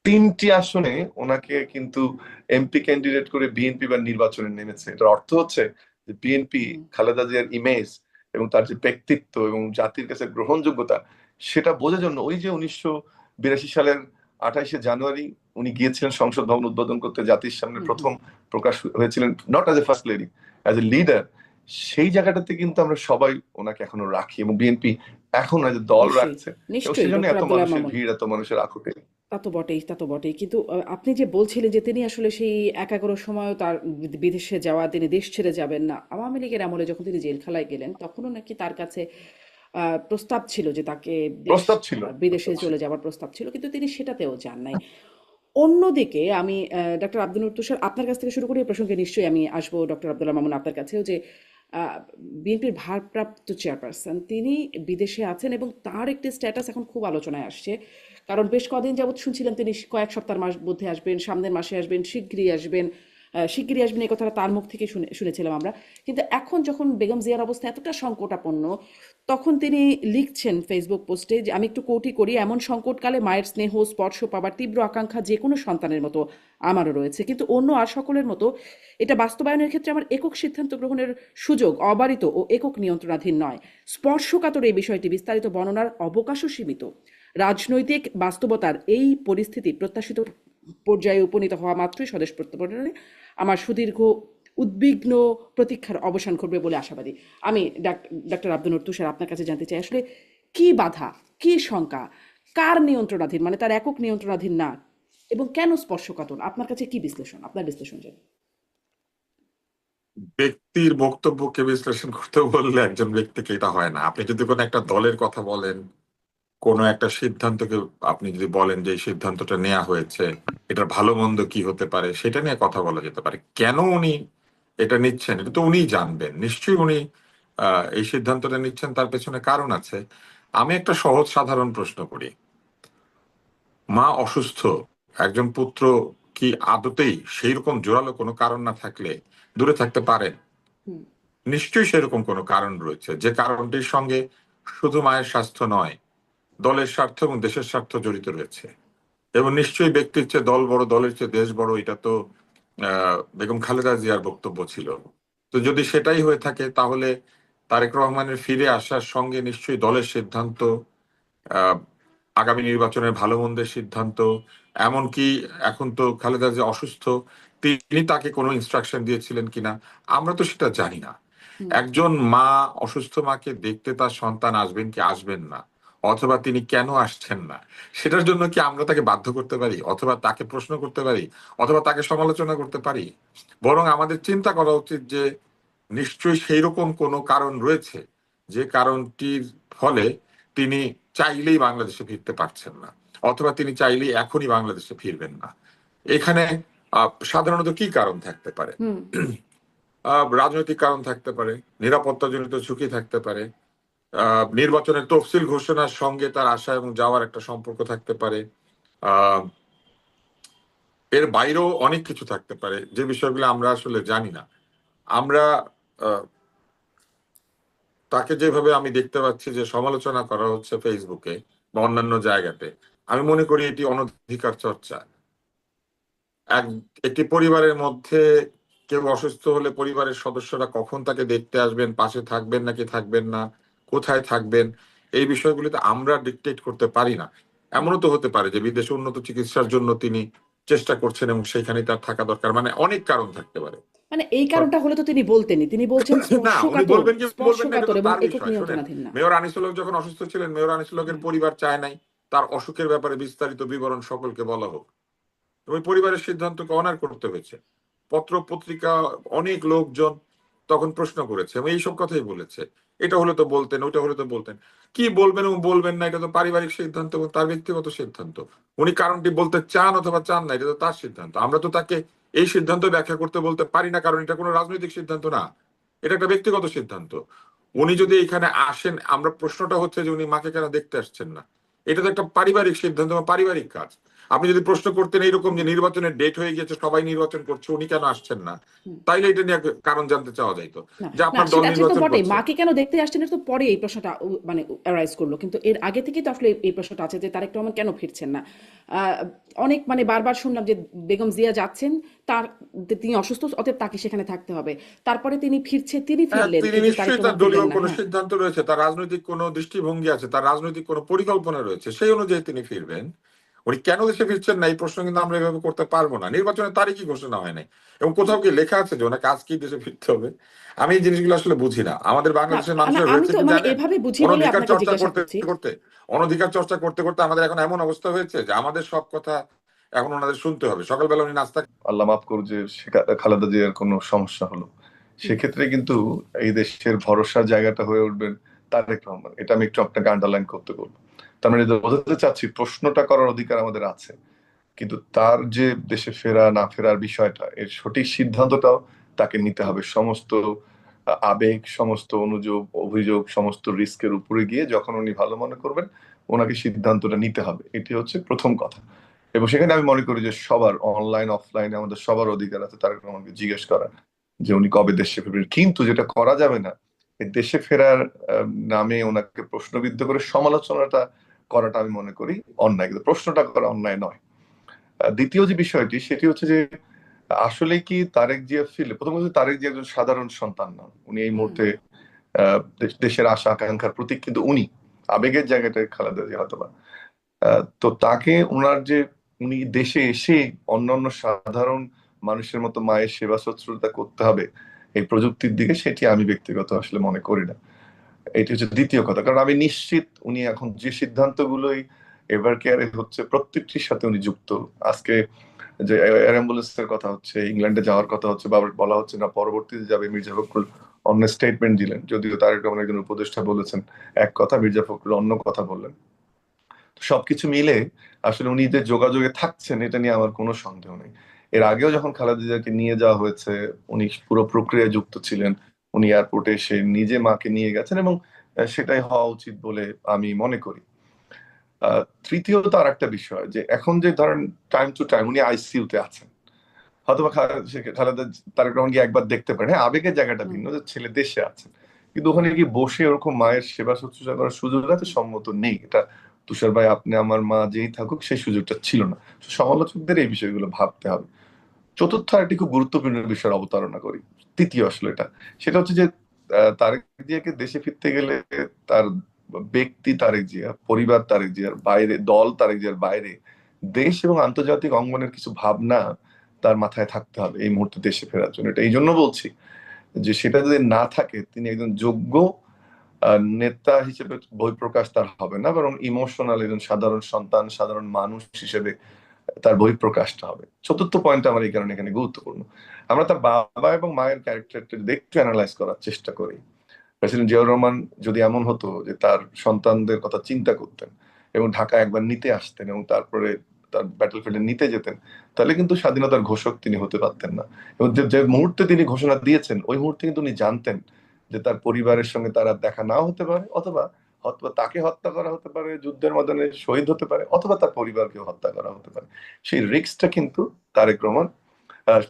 3টি আসনে ওনাকে কিন্তু এমপি ক্যান্ডিডেট করে বিএনপি বা নির্বাচনে নেমেছে। এটার অর্থ হচ্ছে যে বিএনপি হুম, খালেদা জিয়ার ইমেজ এবং তার যে ব্যক্তিত্ব এবং জাতির কাছে গ্রহণযোগ্যতা সেটা বোঝার জন্য ওই যে 1982 সালের 28শে জানুয়ারি উনি গিয়েছিলেন সংসদ ভবন উদ্বোধন করতে, জাতির সামনে হুম, হুম। প্রথম প্রকাশ হয়েছিলেন not as a first lady, as a leader. সেই জায়গাটাতে কিন্তু আমরা সবাই ওনাকে এখনো রাখি এবং বিএনপি এখন অ্যাজ এ দল নিশ্চয়ই, রাখছে এবং নিশ্চয়ই সেজন্য ডক্টর এত আব্দুল্লাহ মানুষের মামুন। ভিড়, এত মানুষের আকুতি। তা তো বটেই, তা তো বটেই, কিন্তু আপনি যে বলছিলেন যে তিনি আসলে সেই একাগ্র সময়ও তার বিদেশে যাওয়া, তিনি দেশ ছেড়ে যাবেন না, আওয়ামী লীগের আমলে যখন তিনি জেলখানায় গেলেন তখনও নাকি তার কাছে প্রস্তাব ছিল যে তাকে দেশ প্রস্তাব ছিল, বিদেশে প্রস্তাব ছিল। চলে যাওয়ার প্রস্তাব ছিল, কিন্তু তিনি সেটাতেও যান নাই। অন্যদিকে আমি ডক্টর আব্দুল নূর তুষার আপনার কাছ থেকে শুরু করি, এই প্রসঙ্গে নিশ্চয়ই আমি আসবো ডক্টর আব্দুল্লাহ মামুন আপনার কাছেও, যে বিএনপির ভারপ্রাপ্ত চেয়ারপারসন তিনি বিদেশে আছেন এবং তার একটি স্ট্যাটাস এখন খুব আলোচনায় আসছে, কারণ বেশ কদিন যাবৎ শুনছিলাম তিনি কয়েক সপ্তাহের মধ্যে আসবেন, সামনের মাসে আসবেন, শিগগিরই আসবেন, এই কথাটা তার মুখ থেকে শুনেছিলাম আমরা। কিন্তু এখন যখন বেগম জিয়ার অবস্থা এতটা সংকটাপন্ন, তখন তিনি লিখছেন ফেসবুক পোস্টে যে আমি একটু কোটি করি, এমন সংকটকালে মায়ের স্নেহ স্পর্শ পাবার তীব্র আকাঙ্ক্ষা যে কোনো সন্তানের মতো আমারও রয়েছে, কিন্তু অন্য আর সকলের মতো এটা বাস্তবায়নের ক্ষেত্রে আমার একক সিদ্ধান্ত গ্রহণের সুযোগ অবারিত ও একক নিয়ন্ত্রণাধীন নয়। স্পর্শকাতর এই বিষয়টি বিস্তারিত বর্ণনার অবকাশও সীমিত। রাজনৈতিক বাস্তবতার এই পরিস্থিতি প্রত্যাশিত পর্যায়ে উপনীত হওয়া মাত্রই স্বদেশ প্রত্যাবর্তনে আমার সুদীর্ঘ উদ্বিগ্ন প্রতীক্ষার অবসান ঘটবে বলে আশাবাদী। আমি ডাক্তার আব্দুল নূর তুষার আপনার কাছে জানতে চাই, আসলে কি বাধা, কি শঙ্কা, কার নিয়ন্ত্রণাধীন, মানে তার একক নিয়ন্ত্রণাধীন না, এবং কেন স্পর্শকাতর? আপনার কাছে কি বিশ্লেষণ, আপনার বিশ্লেষণ জানি। ব্যক্তির বক্তব্যকে বিশ্লেষণ করতে বললে একজন ব্যক্তিকে এটা হয় না। আপনি যদি কোনো একটা দলের কথা বলেন, কোনো একটা সিদ্ধান্তকে আপনি যদি বলেন যে এই সিদ্ধান্তটা নেওয়া হয়েছে, এটার ভালো মন্দ কি হতে পারে সেটা নিয়ে কথা বলা যেতে পারে। কেন উনি এটা নিচ্ছেন এটা তো উনিই জানবেন। নিশ্চয়ই উনি এই সিদ্ধান্তটা নিচ্ছেন, তার পেছনে কারণ আছে। আমি একটা সহজ সাধারণ প্রশ্ন করি, মা অসুস্থ, একজন পুত্র কি আদতেই সেই রকম জোরালো কোনো কারণ না থাকলে দূরে থাকতে পারেন? হুম, নিশ্চয়ই সেরকম কোনো কারণ রয়েছে, যে কারণটির সঙ্গে শুধু মায়ের স্বাস্থ্য নয়, দলের স্বার্থ এবং দেশের স্বার্থ জড়িত রয়েছে। এবং নিশ্চয়ই ব্যক্তির চেয়ে দল বড়, দলের চেয়ে দেশ বড়, এটা তো বেগম খালেদা জিয়ার বক্তব্য ছিল। তো যদি সেটাই হয়ে থাকে তাহলে তারেক রহমানের ফিরে আসার সঙ্গে নিশ্চয়ই দলের সিদ্ধান্ত, আহ, আগামী নির্বাচনের ভালো মন্দের সিদ্ধান্ত, এমনকি এখন তো খালেদা জিয়া অসুস্থ, তিনি তাকে কোনো ইনস্ট্রাকশন দিয়েছিলেন কিনা আমরা তো সেটা জানি না। হুম, একজন মা অসুস্থ মাকে দেখতে তার সন্তান আসবেন কি আসবেন না, অথবা তিনি কেন আসছেন না, সেটার জন্য কি আমরা তাকে বাধ্য করতে পারি, অথবা তাকে প্রশ্ন করতে পারি, অথবা তাকে সমালোচনা করতে পারি? বরং আমাদের চিন্তা করা উচিত যে নিশ্চয়ই সেই রকম কোনো কারণ রয়েছে, যে কারণটির ফলে তিনি চাইলেই বাংলাদেশে ফিরতে পারছেন না, অথবা তিনি চাইলেই এখনই বাংলাদেশে ফিরবেন না। এখানে সাধারণত কি কারণ থাকতে পারে? হুম, রাজনৈতিক কারণ থাকতে পারে, নিরাপত্তাজনিত ঝুঁকি থাকতে পারে, নির্বাচনের তফসিল ঘোষণার সঙ্গে তার আসা এবং যাওয়ার একটা সম্পর্ক থাকতে পারে, আহ এর বাইরেও অনেক কিছু থাকতে পারে যে বিষয়গুলো আমরা আসলে জানি না। আমরা আহ, তাকে যেভাবে আমি দেখতে পাচ্ছি যে সমালোচনা করা হচ্ছে ফেসবুকে বা অন্যান্য জায়গাতে, আমি মনে করি এটি অনধিকার চর্চা। এক একটি পরিবারের মধ্যে কেউ অসুস্থ হলে পরিবারের সদস্যরা কখন তাকে দেখতে আসবেন, পাশে থাকবেন নাকি থাকবেন না, কোথায় থাকবেন, এই বিষয়গুলিতে আমরা ডিকটেট করতে পারি না। হুম। এমনও তো হতে পারে যে বিদেশে উন্নত চিকিৎসার জন্য তিনি চেষ্টা করছেন এবং সেখানে তার থাকা দরকার, মানে অনেক কারণ থাকতে পারে। মানে এই কারণটা হলে তো তিনি বলতেনই, তিনি বলছেন না, উনি স্পর্শকাতর, বলবেন কি বলবেন না এটা স্পর্শকাতর তো এবং তার একক বিষয়। শোনেন, নিয়ন্ত্রণাধীন না। মেয়র আনিসুল হক যখন অসুস্থ ছিলেন, মেয়র আনিসুল হকের হুম, পরিবার চায় নাই তার অসুখের ব্যাপারে বিস্তারিত বিবরণ সকলকে বলা হোক। ওই পরিবারের সিদ্ধান্তকে অনার করতে হয়েছে। পত্র পত্রিকা, অনেক লোকজন তখন প্রশ্ন করেছে এবং এইসব কথাই বলেছে, এটা হলে তো বলতেন, ওইটা হলে তো বলতেন। কি বলবেন এবং বলবেন না এটা তো পারিবারিক সিদ্ধান্ত এবং তার ব্যক্তিগত সিদ্ধান্ত। উনি কারণটি বলতে চান অথবা চান না, এটা তো তার সিদ্ধান্ত। আমরা তো তাকে এই সিদ্ধান্ত ব্যাখ্যা করতে বলতে পারি না, কারণ এটা কোনো রাজনৈতিক সিদ্ধান্ত না, এটা একটা ব্যক্তিগত সিদ্ধান্ত। উনি যদি এখানে আসেন, আমরা প্রশ্নটা হচ্ছে যে উনি মাকে কেন দেখতে আসছেন না, এটা তো একটা পারিবারিক সিদ্ধান্ত বা পারিবারিক কাজ। আপনি যদি প্রশ্ন করতেন এইরকম যে নির্বাচনের ডেট হয়ে গেছে, সবাই নির্বাচন করছে, উনি কেন আসছেন না, হুম। তাইলে এটা নিয়ে কারণ জানতে চাওয়া যাইতো না যে না আপনার দল সেটা তো নির্বাচন বটেই, করছে। মাকে কেন দেখতে আসছেন এটা তো পরে এই প্রশ্নটা মানে অ্যারাইজ করলো, কিন্তু এর আগে থেকেই তো আসলে এই প্রশ্নটা আছে যে তারেক রহমান কেন ফিরছেন না। আহ, অনেক মানে বারবার শুনলাম যে বেগম জিয়া যাচ্ছেন, তার তিনি অসুস্থ, অতএব তাকে সেখানে থাকতে হবে। তারপরে তিনি তিনি হ্যাঁ, ফিরলেন, তিনি কিন্তু তারেক নিশ্চয়ই তার রহমান দলীয় ফিরলেন না। কোনো হ্যাঁ, সিদ্ধান্ত রয়েছে, তার রাজনৈতিক কোনো দৃষ্টিভঙ্গি আছে, তার রাজনৈতিক কোনো পরিকল্পনা রয়েছে, সেই অনুযায়ী তিনি ফিরবেন। উনি কেন দেশে ফিরছেন না এই প্রশ্ন কিন্তু আমরা এভাবে করতে পারবো না। নির্বাচনের তারিখই ঘোষণা হয় নাই, এবং কোথাও কি লেখা আছে যে ওনাকে আজকেই দেশে ফিরতে হবে? আমি এই জিনিসগুলো আসলে বুঝি না। আমাদের না বাংলাদেশের না মানুষের আমি হয়েছে তো কি মানে জানেন, এভাবে বুঝি বলে অনধিকার আপনাকে চর্চা জিজ্ঞাসা করতে করছি। করতে অনধিকার চর্চা করতে করতে আমাদের এখন এমন অবস্থা হয়েছে যে আমাদের সব কথা এখন ওনাদের শুনতে হবে। সকালবেলা উনি নাস্তা আল্লাহ মাফ করুক যে খালেদা জিয়ার কোনো সমস্যা হলো, হুম, সেক্ষেত্রে কিন্তু এই দেশের ভরসার জায়গাটা হয়ে উঠবেন তারেক রহমান। এটা আমি একটু আপনাকে আন্ডারলাইন করতে বলবো। তার মানে বোঝাতে চাচ্ছি প্রশ্নটা করার অধিকার আমাদের আছে, কিন্তু তার যে দেশে ফেরা না ফেরার বিষয়টা, এর সঠিক সিদ্ধান্তটাও তাকে নিতে হবে। সমস্ত আবেগ, সমস্ত অনুযোগ, অভিযোগ, সমস্ত রিস্কের উপরে গিয়ে যখন উনি ভালো মনে করবেন, ওনাকে সিদ্ধান্তটা নিতে হবে। এটি হচ্ছে প্রথম কথা। এবং সেখানে আমি মনে করি যে সবার, অনলাইন অফলাইনে, আমাদের সবার অধিকার আছে তারেক রহমানকে জিজ্ঞেস করার যে উনি কবে দেশে ফিরবেন। কিন্তু যেটা করা যাবে না, এই দেশে ফেরার নামে ওনাকে প্রশ্নবিদ্ধ করে সমালোচনাটা করাটা আমি মনে করি অন্যায়, কিন্তু প্রশ্নটা করা অন্যায় নয়। দ্বিতীয় যে বিষয়টি, সেটি হচ্ছে যে আসলে কি তারেক জিয়া ফিরলে, প্রথম কথা তারেক জিয়া একজন সাধারণ সন্তান না, উনি এই হুম, মুহূর্তে দেশের আশা আকাঙ্ক্ষার প্রতীক, কিন্তু উনি আবেগের জায়গাটা খালেদা জিয়া হয়তো বা। তো তাকে ওনার যে, উনি দেশে এসে অন্যান্য সাধারণ মানুষের মতো মায়ের সেবা শুশ্রূষা করতে হবে এই প্রযুক্তির দিকে, সেটি আমি ব্যক্তিগত আসলে মনে করি না। এটি হচ্ছে দ্বিতীয় কথা। কারণ আমি নিশ্চিত উনি এখন যে সিদ্ধান্তগুলোই এভার কেয়ারে হচ্ছে, প্রত্যেকটির সাথে উনি যুক্ত। আজকে যে এয়ার অ্যাম্বুলেন্সের কথা হচ্ছে, ইংল্যান্ডে যাওয়ার কথা হচ্ছে, বা বলা হচ্ছে না পরবর্তীতে যাবে, মির্জা ফখরুল অন্য স্টেটমেন্ট দিলেন, যদিও তারেক রহমান একজন উপদেষ্টা বলেছেন এক কথা, মির্জা ফখরুল অন্য কথা বললেন। তো সবকিছু মিলে আসলে উনি যে যোগাযোগে থাকছেন, এটা নিয়ে আমার কোনো সন্দেহ নেই। এর আগেও যখন খালেদা জিয়াকে নিয়ে যাওয়া হয়েছে, উনি পুরো প্রক্রিয়ায় যুক্ত ছিলেন। উনি এয়ারপোর্টে এসে নিজে মাকে নিয়ে গেছেন, এবং সেটাই হওয়া উচিত বলে আমি মনে করি। তৃতীয়ত আর একটা বিষয়, যে এখন যে ধরেন টাইম টু টাইম উনি আইসিইউ তে আছেন, হয়তো বা খালেদা তারেক রহমান গিয়ে একবার দেখতে পারেন, হ্যাঁ আবেগের জায়গাটা হুম, ভিন্ন, যে ছেলে দেশে আছেন, কিন্তু ওখানে গিয়ে বসে ওরকম মায়ের সেবা শুশ্রূষা করার সুযোগ আছে সম্মত নেই। এটা তুষার ভাই, আপনি, আমার মা যেই থাকুক, সেই সুযোগটা ছিল না। তো সমালোচকদের এই বিষয়গুলো ভাবতে হবে। চতুর্থ আরেকটি খুব গুরুত্বপূর্ণ বিষয়ের অবতারণা করি, তৃতীয় আসলে এটা, সেটা হচ্ছে যে তারেক জিয়াকে দেশে ফিরতে গেলে তার ব্যক্তি তারেক জিয়া, পরিবার তারেক জিয়ার বাইরে, দল তারেক জিয়ার বাইরে, দেশ এবং আন্তর্জাতিক অঙ্গনের কিছু ভাবনা তার মাথায় থাকতে হবে এই মুহূর্তে দেশে ফেরার জন্য। এটা এই জন্য বলছি যে সেটা যদি না থাকে, তিনি একজন যোগ্য নেতা হিসেবে বহিঃপ্রকাশ তার হবে না, বরং ইমোশনাল একজন সাধারণ সন্তান, সাধারণ মানুষ হিসেবে তার বহিঃপ্রকাশটা হবে। চতুর্থ পয়েন্ট আমার এই কারণে এখানে গুরুত্বপূর্ণ। আমরা তার বাবা এবং মায়ের ক্যারেক্টারটা যদি একটু অ্যানালাইজ করার চেষ্টা করি, প্রেসিডেন্ট জিয়াউর রহমান যদি এমন হতো যে তার সন্তানদের কথা চিন্তা করতেন এবং ঢাকা একবার নিতে আসতেন এবং তারপরে তার ব্যাটলফিল্ডে নিতে যেতেন, তাহলে কিন্তু স্বাধীনতার ঘোষক তিনি হতে পারতেন না। এবং যে যে মুহূর্তে তিনি ঘোষণা দিয়েছেন, ওই মুহূর্তে কিন্তু উনি জানতেন যে তার পরিবারের সঙ্গে তারা দেখা নাও হতে পারে, অথবা অথবা তাকে হত্যা করা হতে পারে, যুদ্ধের ময়দানে শহীদ হতে পারে, অথবা তার পরিবারকেও হত্যা করা হতে পারে। সেই রিস্কটা কিন্তু তারেক রহমান,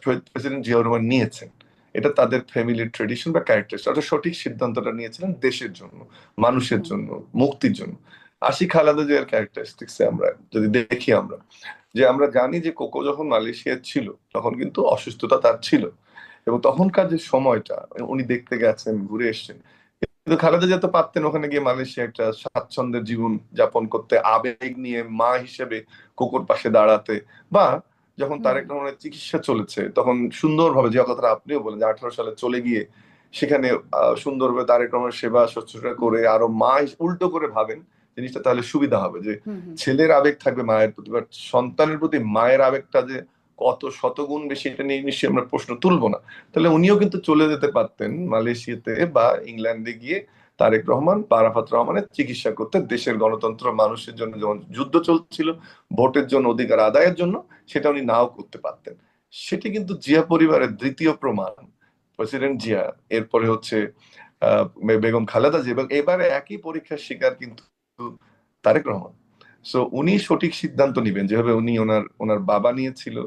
শহীদ প্রেসিডেন্ট জিয়াউর রহমান নিয়েছেন। এটা তাদের ফ্যামিলির ট্রেডিশন বা ক্যারেক্টার। অর্থাৎ সঠিক সিদ্ধান্তটা নিয়েছিলেন দেশের জন্য, মানুষের হুম, জন্য, মুক্তির জন্য। আসি খালেদা জিয়ার ক্যারেক্টারিস্টিক্সে, আমরা যদি দেখি, আমরা যে আমরা জানি যে কোকো যখন মালয়েশিয়া ছিল, তখন কিন্তু অসুস্থতা তার ছিল, এবং তখনকার যে সময়টা উনি দেখতে গেছেন, ঘুরে এসেছেন। কিন্তু খালেদা জিয়া তো পারতেন ওখানে গিয়ে মালয়েশিয়া একটা স্বাচ্ছন্দ্যের জীবন যাপন করতে, আবেগ নিয়ে মা হিসেবে কোকোর পাশে দাঁড়াতে, বা যখন হুম, তারেক রহমানের চিকিৎসা চলেছে তখন সুন্দরভাবে, যে কথাটা আপনিও বলেন, যে 18 সালে চলে গিয়ে সেখানে সুন্দরভাবে তারেক রহমানের সেবা শুশ্রূষা হুম, করে, আরো মা উল্টো করে ভাবেন জিনিসটা, তাহলে সুবিধা হবে যে হুম, হুম, ছেলের আবেগ থাকবে মায়ের প্রতি, বাট সন্তানের প্রতি মায়ের আবেগটা যে কত শতগুণ বেশি, এটা নিয়ে নিশ্চয়ই আমরা প্রশ্ন তুলবো না। তাহলে উনিও কিন্তু চলে যেতে পারতেন মালয়েশিয়াতে বা ইংল্যান্ডে গিয়ে তারেক রহমান বা আরাফাত রহমানের চিকিৎসা করতে, দেশের গণতন্ত্র, মানুষের জন্য যখন যুদ্ধ চলছিল, ভোটের জন্য, অধিকার আদায়ের জন্য, সেটা উনি নাও করতে পারতেন। সেটি কিন্তু জিয়া পরিবারের দ্বিতীয় প্রমাণ, প্রেসিডেন্ট জিয়া, এরপরে হচ্ছে বেগম খালেদা জিয়া, এবং এবারে একই পরীক্ষার শিকার কিন্তু তারেক রহমান। সো উনি সঠিক সিদ্ধান্ত নিবেন, যেভাবে উনি ওনার ওনার বাবা নিয়েছিল,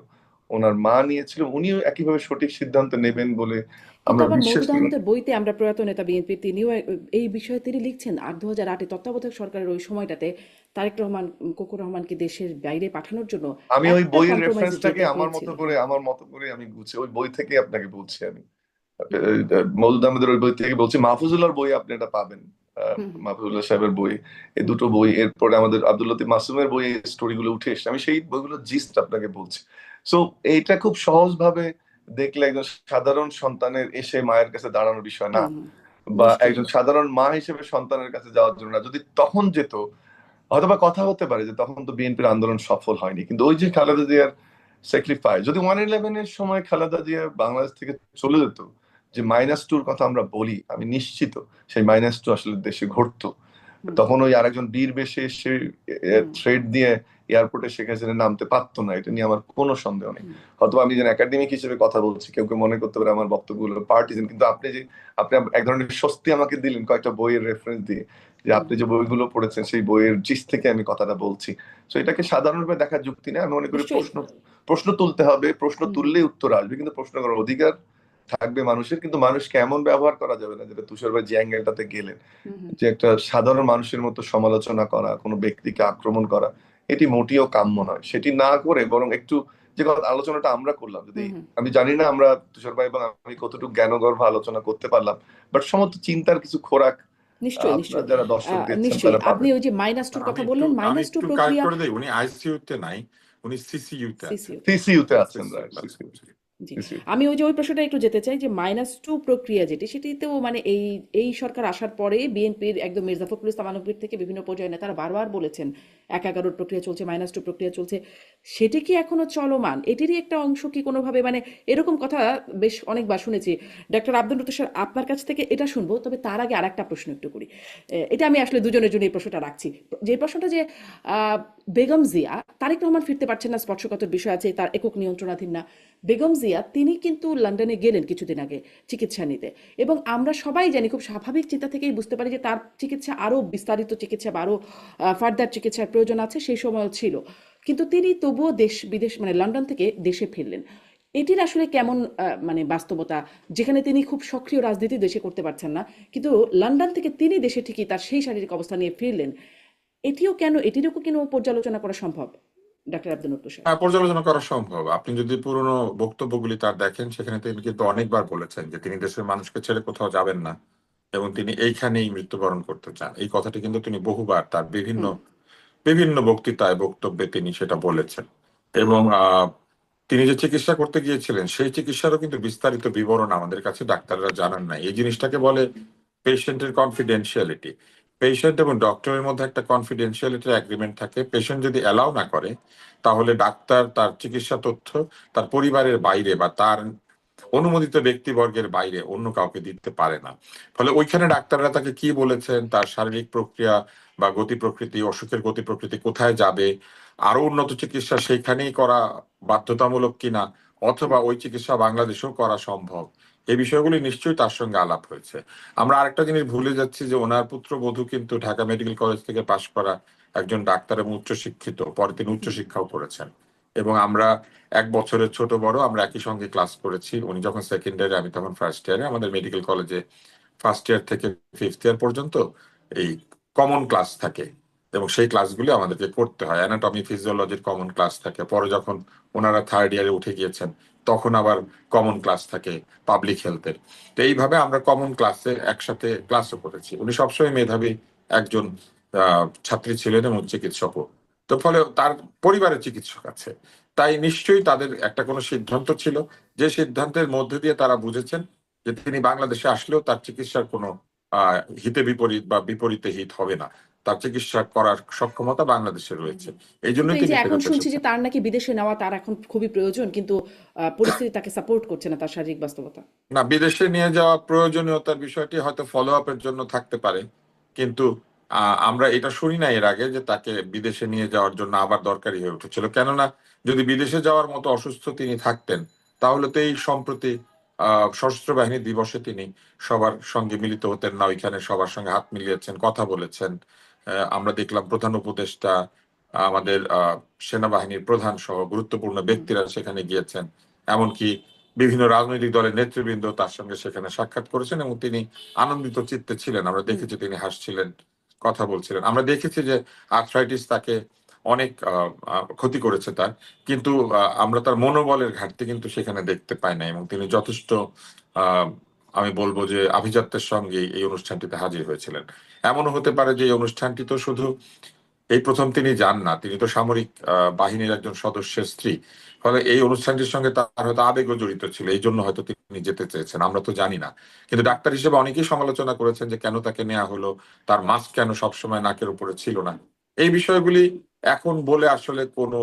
ওনার মা নিয়েছিল, উনিও একইভাবে সঠিক সিদ্ধান্ত নেবেন বলে কিন্তু আমরা আবার বিশ্বাস মওদুদ করি। আহমেদের বইতে আমরা প্রয়াত নেতা বিএনপি তিনিও এই বিষয়ে তিনি লিখছেন 2008-এ তত্ত্বাবধায়ক সরকারের ওই সময়টাতে তারেক রহমান কোকো রহমানকে দেশের বাইরে পাঠানোর জন্য আমি ওই একটা বইয়ের কম্প্রোমাইজে রেফারেন্সটাকে যেতে আমার হয়েছিল। মতো করে আমি বুঝছি, ওই বই থেকে আপনাকে বলছি আমি। মওদুদ আহমেদের ওই বই থেকে বলছি, মাহফুজুল্লাহর বই আপনি এটা পাবেন, হুম হুম মাহফুজুল্লাহ সাহেবের বই, এই দুটো বই, এরপরে আমাদের আব্দুল লতিফ মাসুমের বই স্টোরি গুলো উঠে এসছে, আমি সেই বইগুলো জিস্ট আপনাকে বলছি। সো এইটা খুব সহজ ভাবে দেখলে একজন সাধারণ সন্তানের এসে মায়ের কাছে দাঁড়ানোর বিষয় না, হুম হুম, বা নিশ্চয়ই। একজন সাধারণ মা হিসেবে সন্তানের কাছে যাওয়ার জন্য না। যদি তখন যেত, হয়তোবা কথা হতে পারে যে তখন তো বিএনপির আন্দোলন সফল হয়নি, কিন্তু ওই যে খালেদা জিয়ার স্যাক্রিফাইস, যদি 111-এর সময় খালেদা জিয়া বাংলাদেশ থেকে চলে যেত, যে -2 কথা আমরা বলি, আমি নিশ্চিত সেই -2 আসলে দেশে ঘটতো। হুম তখন ওই আরেকজন বীর বেশে এসে হুম থ্রেড দিয়ে এয়ারপোর্টে শেখ হাসিনা নামতে পারতো না, এটা নিয়ে আমার কোনো সন্দেহ নেই। হুম হয়তো আমি যেন একাডেমিক হিসেবে কথা বলছি, কেউ কেউ মনে করতে পারে আমার বক্তব্যগুলো পার্টিজান, কিন্তু আপনি এক ধরনের স্বস্তি আমাকে দিলেন কয়েকটা বইয়ের রেফারেন্স দিয়ে, যে হুম আপনি যে বইগুলো পড়েছেন সেই বইয়ের জিস থেকে আমি কথাটা বলছি। তো এটাকে সাধারণভাবে দেখার যুক্তি নেই। আমি মনে করি নিশ্চয়ই। প্রশ্ন তুলতে হবে, প্রশ্ন হুম হুম তুললেই উত্তর আসবে, কিন্তু প্রশ্ন করার অধিকার থাকবে মানুষের। কিন্তু মানুষকে এমন ব্যবহার করা যাবে না, যেটা তুষার ভাই যে অ্যাঙ্গেলটাতে গেলেন, হুম হুম যে একটা সাধারণ মানুষের মতো সমালোচনা করা, কোনো ব্যক্তিকে আক্রমণ করা, এটি মোটেও কাম্য নয়। সেটি না করে বরং একটু, যে কথা আলোচনাটা আমরা করলাম, যদি হুম হুম, আমি জানি না আমরা তুষার ভাই এবং আমি কতটুকু জ্ঞানগর্ভ আলোচনা করতে পারলাম, বাট সমস্ত চিন্তার কিছু খোরাক নিশ্চয়ই আপনারা নিশ্চয়ই। যারা দর্শক দেখছেন নিশ্চয়ই তারা আপনি পাবেন। ওই যে -2 আমি কথা একটু বললেন, আমি -2 একটু কারেক্ট প্রক্রিয়া করে দিই, উনি আইসিইউতে নাই, উনি সিসিইউতে আছেন। সিসিউতে। সিসিইউতে আছেন, সিসিইউ রাইট, ক্লাস সিসিইউ, করছে। জি, সিসিইউ। আমি ওই যে ওই প্রশ্নটা একটু যেতে চাই যে -2 প্রক্রিয়া যেটি সেটিতেও মানে এই সরকার আসার পরে বিএনপির একদম মির্জা ফখরুল ইসলাম আলমগীর থেকে বিভিন্ন পর্যায়ে নেতারা বারবার বলেছেন 1/11 প্রক্রিয়া চলছে, -2 প্রক্রিয়া চলছে, সেটি কি এখনো চলমান? এটিরই একটা অংশ কি কোনোভাবে, মানে এরকম কথা বেশ অনেকবার শুনেছি। ডক্টর আব্দুল লতিফ স্যার, আপনার কাছ থেকে এটা শুনবো, তবে তার আগে আরেকটা প্রশ্ন একটু করি। এটা আমি আসলে দুজনের জন্য এই প্রশ্নটা রাখছি। যে প্রশ্নটা যে আহ, বেগম জিয়া, তারেক রহমান ফিরতে পারছেন না, স্পর্শকাতর বিষয় আছে, তার একক নিয়ন্ত্রণাধীন না। বেগম জিয়া তিনি কিন্তু লন্ডনে গেলেন কিছুদিন আগে চিকিৎসা নিতে, এবং আমরা সবাই জানি, খুব স্বাভাবিক চিন্তা থেকেই বুঝতে পারি যে তার চিকিৎসা আরও বিস্তারিত চিকিৎসা বা আরও ফার্দার চিকিৎসার প্রয়োজন আছে, সেই সময়ও ছিল। কিন্তু তিনি তবুও দেশ বিদেশ মানে লন্ডন থেকে দেশে ফিরলেন। এটির আসলে কেমন মানে বাস্তবতা, যেখানে তিনি খুব সক্রিয় রাজনীতি দেশে করতে পারছেন না, কিন্তু লন্ডন থেকে তিনি দেশে ঠিকই তার সেই শারীরিক অবস্থা নিয়ে ফিরলেন। এটিও কেন, এটিরও কেন পর্যালোচনা করা সম্ভব, ডাক্তার আব্দুল লতিফ স্যার? হ্যাঁ, পর্যালোচনা করা সম্ভব। আপনি যদি পুরনো বক্তব্যগুলি তার দেখেন, সেখানে তিনি কিন্তু অনেকবার বলেছেন যে তিনি দেশের মানুষকে ছেড়ে কোথাও যাবেন না এবং তিনি এইখানেই মৃত্যুবরণ করতে চান। এই কথাটি কিন্তু তিনি বহুবার তার বিভিন্ন হুম বিভিন্ন বক্তৃতায় বক্তব্যে তিনি সেটা বলেছেন। এবং তিনি যে চিকিৎসা করতে গিয়েছিলেন সেই চিকিৎসারও কিন্তু বিস্তারিত বিবরণ আমাদের কাছে ডাক্তাররা জানান নাই। এই জিনিসটাকে বলে পেশেন্টের কনফিডেন্সিয়ালিটি। পেশেন্ট এবং ডক্টরের মধ্যে একটা কনফিডেন্সিয়ালিটি এগ্রিমেন্ট থাকে। পেশেন্ট যদি অ্যালাউ না করে, তাহলে ডাক্তার তার চিকিৎসা তথ্য তার পরিবারের বাইরে বা তার অনুমোদিত ব্যক্তিবর্গের বাইরে অন্য কাউকে দিতে পারে না। ফলে ওইখানে ডাক্তাররা তাকে কি বলেছেন, তার শারীরিক প্রক্রিয়া বা গতি প্রকৃতি, অসুখের গতি প্রকৃতি কোথায় যাবে, আরো উন্নত চিকিৎসা সেইখানেই করা বাধ্যতামূলক কিনা, অথবা ওই চিকিৎসা বাংলাদেশেও করা সম্ভব, এই বিষয়গুলি নিশ্চয়ই তার সঙ্গে আলাপ হয়েছে। আমরা আরেকটা জিনিস ভুলে যাচ্ছি যে ওনার পুত্রবধূ কিন্তু ঢাকা মেডিকেল কলেজ থেকে পাশ করা একজন ডাক্তার এবং উচ্চশিক্ষিত, পরে তিনি উচ্চশিক্ষাও করেছেন। এবং আমরা 1 বছরের ছোট বড়, আমরা একই সঙ্গে ক্লাস করেছি। উনি যখন সেকেন্ড ইয়ারে, আমি তখন ফার্স্ট ইয়ারে। আমাদের মেডিকেল কলেজে ফার্স্ট ইয়ার থেকে ফিফথ ইয়ার পর্যন্ত এই কমন ক্লাস থাকে এবং সেই ক্লাসগুলি আমাদেরকে করতে হয়। অ্যানাটমি ফিজিওলজির কমন ক্লাস থাকে। পরে যখন ওনারা থার্ড ইয়ারে উঠে গিয়েছেন, তখন আবার কমন ক্লাস থাকে পাবলিক হেলথের। তো এইভাবে আমরা কমন ক্লাসে একসাথে ক্লাসও করেছি। উনি সবসময় মেধাবী একজন ছাত্রী ছিলেন এবং চিকিৎসকও। তো ফলে তার পরিবারের চিকিৎসক আছে, তাই নিশ্চয়ই তাদের একটা কোনো সিদ্ধান্ত ছিল, যে সিদ্ধান্তের মধ্যে দিয়ে তারা বুঝেছেন যে তিনি বাংলাদেশে আসলেও তার চিকিৎসার কোনো হিতে বিপরীত বা বিপরীতে হিত হবে না, তার চিকিৎসা করার সক্ষমতা বাংলাদেশে রয়েছে, এই কিন্তু জন্যই এই যে তিনি এখন ফেরত শুনছি যে এসেছেন। তার নাকি বিদেশে নেওয়া তার এখন খুবই প্রয়োজন, কিন্তু পরিস্থিতি তাকে সাপোর্ট করছে না, তার শারীরিক বাস্তবতা। না, বিদেশে নিয়ে যাওয়া প্রয়োজনীয়তার বিষয়টি হয়তো ফলো আপের জন্য থাকতে পারে, কিন্তু আমরা এটা শুনি না এর আগে যে তাকে বিদেশে নিয়ে যাওয়ার জন্য আবার দরকারি হয়ে উঠেছিল। কেননা যদি বিদেশে যাওয়ার মতো অসুস্থ তিনি থাকতেন, তাহলে তো এই সম্প্রতি সশস্ত্র বাহিনী দিবসে তিনি সবার সঙ্গে মিলিত হতেন না, ওইখানে সবার সঙ্গে হাত মিলিয়েছেন, কথা বলেছেন। আমরা দেখলাম প্রধান উপদেষ্টা, আমাদের সেনাবাহিনীর প্রধান সহ গুরুত্বপূর্ণ ব্যক্তিরা সেখানে গিয়েছেন, এমনকি বিভিন্ন রাজনৈতিক দলের নেতৃবৃন্দ তার সঙ্গে সেখানে সাক্ষাৎ করেছেন এবং তিনি আনন্দিত চিত্তে ছিলেন। আমরা দেখেছি তিনি হাসছিলেন, কথা বলছিলেন। আমরা দেখেছি যে আর্থ্রাইটিস তাকে অনেক ক্ষতি করেছে তার, কিন্তু আমরা তার মনোবলের ঘাটতি কিন্তু সেখানে দেখতে পাই না এবং তিনি যথেষ্ট আহ আমি বলবো যে আভিজাত্যের সঙ্গে এই অনুষ্ঠানটিতে হাজির হয়েছিলেন। এমনও হতে পারে যে এই অনুষ্ঠানটি তো শুধু এই প্রথম তিনি যান না, তিনি তো সামরিক বাহিনীর একজন সদস্যের স্ত্রী। ফলে এই অনুষ্ঠানটির সঙ্গে তার হয়তো আবেগও জড়িত ছিল, এই জন্য হয়তো তিনি যেতে চেয়েছেন, আমরা তো জানি না। কিন্তু ডাক্তার হিসেবে অনেকেই সমালোচনা করেছেন যে কেন তাকে নেওয়া হলো, তার মাস্ক কেন সবসময় নাকের উপরে ছিল না। এই বিষয়গুলি এখন বলে আসলে কোনো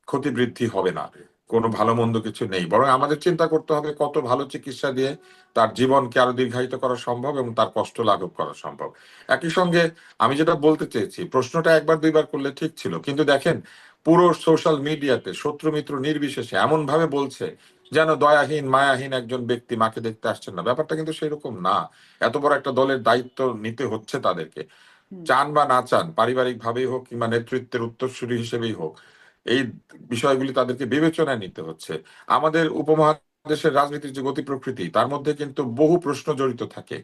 ক্ষতিবৃদ্ধি হবে না, কোনো ভালো মন্দ কিছু নেই, বরং আমাদের চিন্তা করতে হবে কত ভালো চিকিৎসা দিয়ে তার জীবনকে আরো দীর্ঘায়িত করা সম্ভব এবং তার কষ্ট লাঘব করা সম্ভব। একই সঙ্গে আমি যেটা বলতে চেয়েছি, প্রশ্নটা একবার দুইবার করলে ঠিক ছিল, কিন্তু দেখেন পুরো সোশ্যাল মিডিয়াতে শত্রু মিত্র নির্বিশেষে এমন ভাবে বলছে যেন দয়াহীন মায়াহীন একজন ব্যক্তি মাকে দেখতে আসছেন না। ব্যাপারটা কিন্তু সেরকম না। এত বড় একটা দলের দায়িত্ব নিতে হচ্ছে তাদেরকে, চান বা না চান, পারিবারিক ভাবেই হোক কিংবা নেতৃত্বের উত্তরসূরি হিসেবেই হোক, এই বিষয়গুলি তাদেরকে বিবেচনায় নিতে হচ্ছে। আমাদের উপমহাদেশের রাজনীতির যে গতি প্রকৃতি, তার মধ্যে কিন্তু বহু প্রশ্ন জড়িত থাকে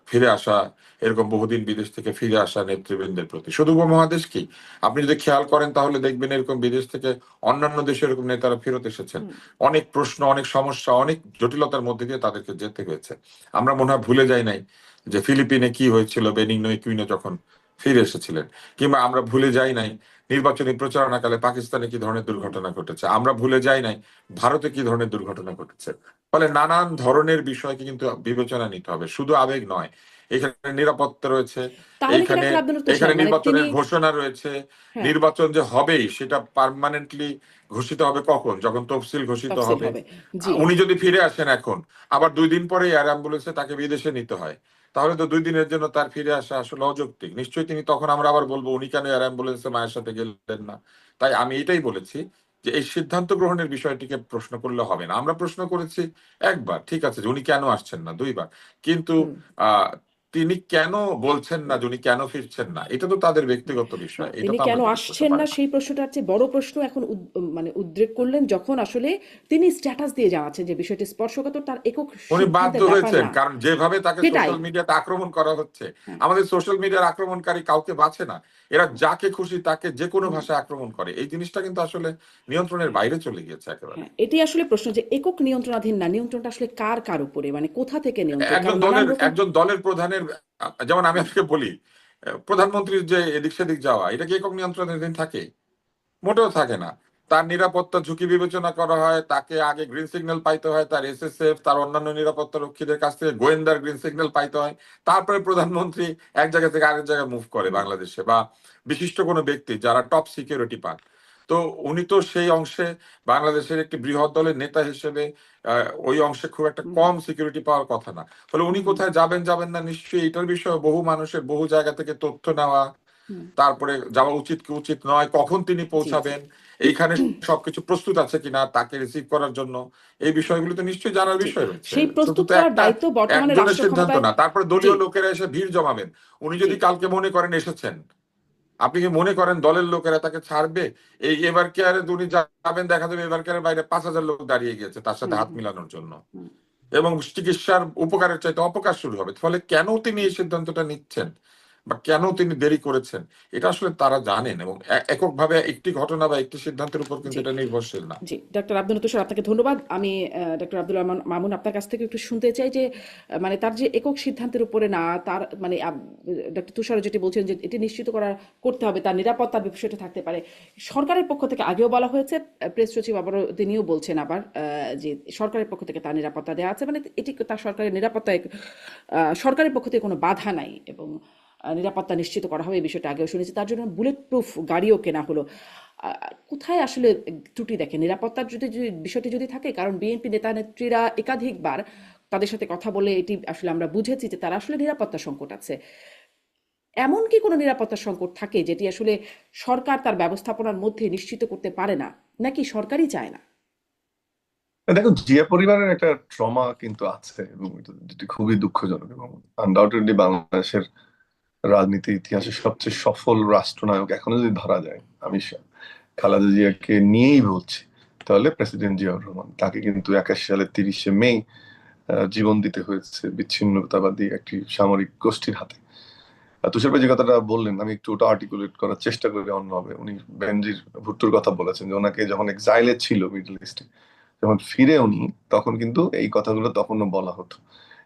ফিরে আসা, এরকম বহুদিন বিদেশ থেকে ফিরে আসা নেতৃবৃন্দের প্রতি। শুধু উপমহাদেশ কি, আপনি যদি খেয়াল করেন তাহলে দেখবেন এরকম বিদেশ থেকে অন্যান্য দেশে এরকম নেতারা ফেরত এসেছেন। অনেক প্রশ্ন, অনেক সমস্যা, অনেক জটিলতার মধ্যে দিয়ে তাদেরকে যেতে হয়েছে। আমরা মনে হয় ভুলে যাই নাই যে ফিলিপিনে কি হয়েছিল বেনিগনো একুইনো যখন ফিরে এসেছিলেন, কিংবা আমরা ভুলে যাই নাই নির্বাচনী প্রচারণাকালে পাকিস্তানে কি ধরনের দুর্ঘটনা ঘটেছে, আমরা ভুলে যাই নাই ভারতে কি ধরনের দুর্ঘটনা ঘটেছে। ফলে নানান ধরনের বিষয়কে কিন্তু বিবেচনা নিতে হবে, শুধু আবেগ নয়। এখানে নিরাপত্তা রয়েছে, তাহলে কি এইখানে ডাক্তার আব্দুল তুষার এখানে মানে তিনি নির্বাচনের ঘোষণা রয়েছে। হ্যাঁ নির্বাচন যে হবেই সেটা পার্মানেন্টলি ঘোষিত হবে কখন, যখন তফসিল ঘোষিত তফসিল হবে। হবে। জি। উনি যদি ফিরে আসেন এখন, আবার 2 দিন পরে এয়ার অ্যাম্বুলেন্সে তাকে বিদেশে নিতে হয়, তাহলে তো 2 দিনের জন্য তার ফিরে আসা আসলে অযৌক্তিক। নিশ্চয়ই তিনি তখন, আমরা আবার বলবো উনি কেন এয়ার অ্যাম্বুলেন্সে মায়ের সাথে গেলেন না। তাই আমি এটাই বলেছি যে এই সিদ্ধান্ত গ্রহণের বিষয়টিকে প্রশ্ন করলে হবে না। আমরা প্রশ্ন করেছি একবার, ঠিক আছে, যে উনি কেন আসছেন না, 2বার, কিন্তু হুম। আহ তিনি কেন বলছেন না যে উনি কেন ফিরছেন না, এটা তো তাদের ব্যক্তিগত না, বিষয়, এটা তিনি তো আমরা কেন জিজ্ঞেস করতে আসছেন না পারি না। সেই প্রশ্নটার চেয়ে বড় প্রশ্ন এখন মানে উদ্রেক করলেন যখন আসলে তিনি স্ট্যাটাস দিয়ে জানাচ্ছেন যে বিষয়টি স্পর্শকাতর, তার একক উনি বাধ্য সিদ্ধান্তের ব্যাপার হয়েছেন, না। কারণ যেভাবে তাকে সেটাই। সোশ্যাল মিডিয়াতে আক্রমণ করা হচ্ছে, হ্যাঁ। আমাদের সোশ্যাল মিডিয়ার আক্রমণকারী কাউকে বাঁচে না। এরা যাকে খুশি তাকে যে কোনো হুম। ভাষায় আক্রমণ করে। এই জিনিসটা কিন্তু আসলে নিয়ন্ত্রণের বাইরে চলে গিয়েছে একেবারে। হ্যাঁ, এটি আসলে প্রশ্ন যে একক নিয়ন্ত্রণাধীন না, নিয়ন্ত্রণটা আসলে কার কার উপরে, মানে কোথা থেকে নিয়ন্ত্রণ, কারণ নানান রকম। একজন দলের প্রধানের, যেমন আমি আপনাকে বলি, প্রধানমন্ত্রীর যে এদিক সেদিক যাওয়া, এটা কি একক নিয়ন্ত্রণাধীন থাকে? মোটেও থাকে না। তার নিরাপত্তা ঝুঁকি বিবেচনা করা হয়, তাকে আগে গ্রিন সিগন্যাল পাইতে হয়, তার এসএসএফ তার অন্যান্য নিরাপত্তা রক্ষীদের কাছ থেকে গোয়েন্দার গ্রিন সিগন্যাল পাইতে হয়, তারপরে প্রধানমন্ত্রী এক জায়গা থেকে আরেক জায়গায় মুভ করে বাংলাদেশে, বা বিশিষ্ট কোনো ব্যক্তি যারা টপ সিকিউরিটি পান। তো উনি তো সেই অংশে বাংলাদেশের একটি বৃহৎ দলের নেতা হিসেবে ওই অংশে খুব একটা কম সিকিউরিটি পাওয়ার কথা না। ফলে উনি কোথায় যাবেন যাবেন না, নিশ্চয়ই এটার বিষয়ে বহু মানুষের বহু জায়গা থেকে তথ্য নেওয়া, তারপরে যাওয়া উচিত কি উচিত নয়, কখন তিনি জি জি। পৌঁছাবেন, এইখানে সবকিছু প্রস্তুত আছে কিনা তাকে রিসিভ করার জন্য, এই বিষয়গুলো তো নিশ্চয়ই জানার জি, বিষয় রয়েছে। সেই শুধু প্রস্তুত তো করার একটা দায়িত্ব বর্তমানে একজনের রাষ্ট্র সিদ্ধান্ত ক্ষমতায়। না। তারপরে জি দলীয় লোকেরা এসে ভিড় জমাবেন। উনি জি। যদি কালকে মনে করেন এসেছেন, আপনি কি মনে করেন দলের লোকেরা তাকে ছাড়বে? এই এবার কেয়ারে উনি যাবেন, দেখা যাবে এবার কেয়ারের বাইরে 5,000 লোক দাঁড়িয়ে গিয়েছে তার সাথে হুম হাত হুম মিলানোর জন্য, হুম। এবং চিকিৎসার উপকারের চাইতে অপকার শুরু হবে। ফলে কেন তিনি এই সিদ্ধান্তটা নিচ্ছেন বা কেন তিনি দেরি করেছেন, এটা আসলে তারা জানেন, এবং এককভাবে একটি ঘটনা বা একটি সিদ্ধান্তের উপর কিন্তু জি এটা নির্ভরশীল না। জি। ডক্টর আব্দুল তুষার, আপনাকে ধন্যবাদ। আমি ডক্টর আব্দুল মামুন আপনার কাছ থেকে একটু শুনতে চাই যে মানে তার যে একক সিদ্ধান্তের উপরে না, তার মানে ডক্টর তুষার যেটি বলছেন যে এটি নিশ্চিত করতে হবে তার নিরাপত্তার বিষয়টা থাকতে পারে। সরকারের পক্ষ থেকে আগেও বলা হয়েছে, প্রেস সচিব আবারও তিনিও বলছেন আবার যে সরকারের পক্ষ থেকে তার নিরাপত্তা দেওয়া আছে, মানে এটি তার সরকারের নিরাপত্তায় সরকারের পক্ষ থেকে কোনো বাধা নাই এবং নিরাপত্তা নিশ্চিত করা হবে, এই বিষয়টা আগেও শুনেছি। তার জন্য বুলেট প্রুফ গাড়িও কেনা হলো। কোথায় আসলে ত্রুটি দেখে নিরাপত্তার বিষয়টি যদি থাকে, কারণ বিএনপি নেতা নেত্রীরা একাধিকবার তাদের সাথে কথা বলে এটি আসলে আমরা বুঝেছি যে তারা আসলে নিরাপত্তা সংকট আছে। এমন কি কোনো নিরাপত্তা সংকট থাকে যেটি আসলে সরকার তার ব্যবস্থাপনার মধ্যে নিশ্চিত করতে পারে না, নাকি সরকারই চায় না? দেখো, জিয়া পরিবারের একটা ট্রমা কিন্তু আছে এবং যেটি খুবই দুঃখজনক, এবং আনডাউটেডলি বাংলাদেশের রাজনীতির ইতিহাসে সবচেয়ে সফল রাষ্ট্রনায়ক এখনো যদি ধরা যায়, আমি খালেদা জিয়াকে নিয়েই বলছি, তাহলে প্রেসিডেন্ট জিয়াউর রহমান। তাকে কিন্তু 81 সালের 30শে মে জীবন দিতে হয়েছে বিচ্ছিন্নতাবাদী একটি সামরিক গোষ্ঠীর হাতে। তুষার ভাই যে কথাটা বললেন, আমি একটু ওটা আর্টিকুলেট করার চেষ্টা করি অন্যভাবে। উনি বেনজির ভুট্টোর কথা বলেছেন যে ওনাকে যখন এক্সাইলে ছিল মিডল ইস্টে, যখন ফিরে উনি, তখন কিন্তু এই কথাগুলো তখনও বলা হতো।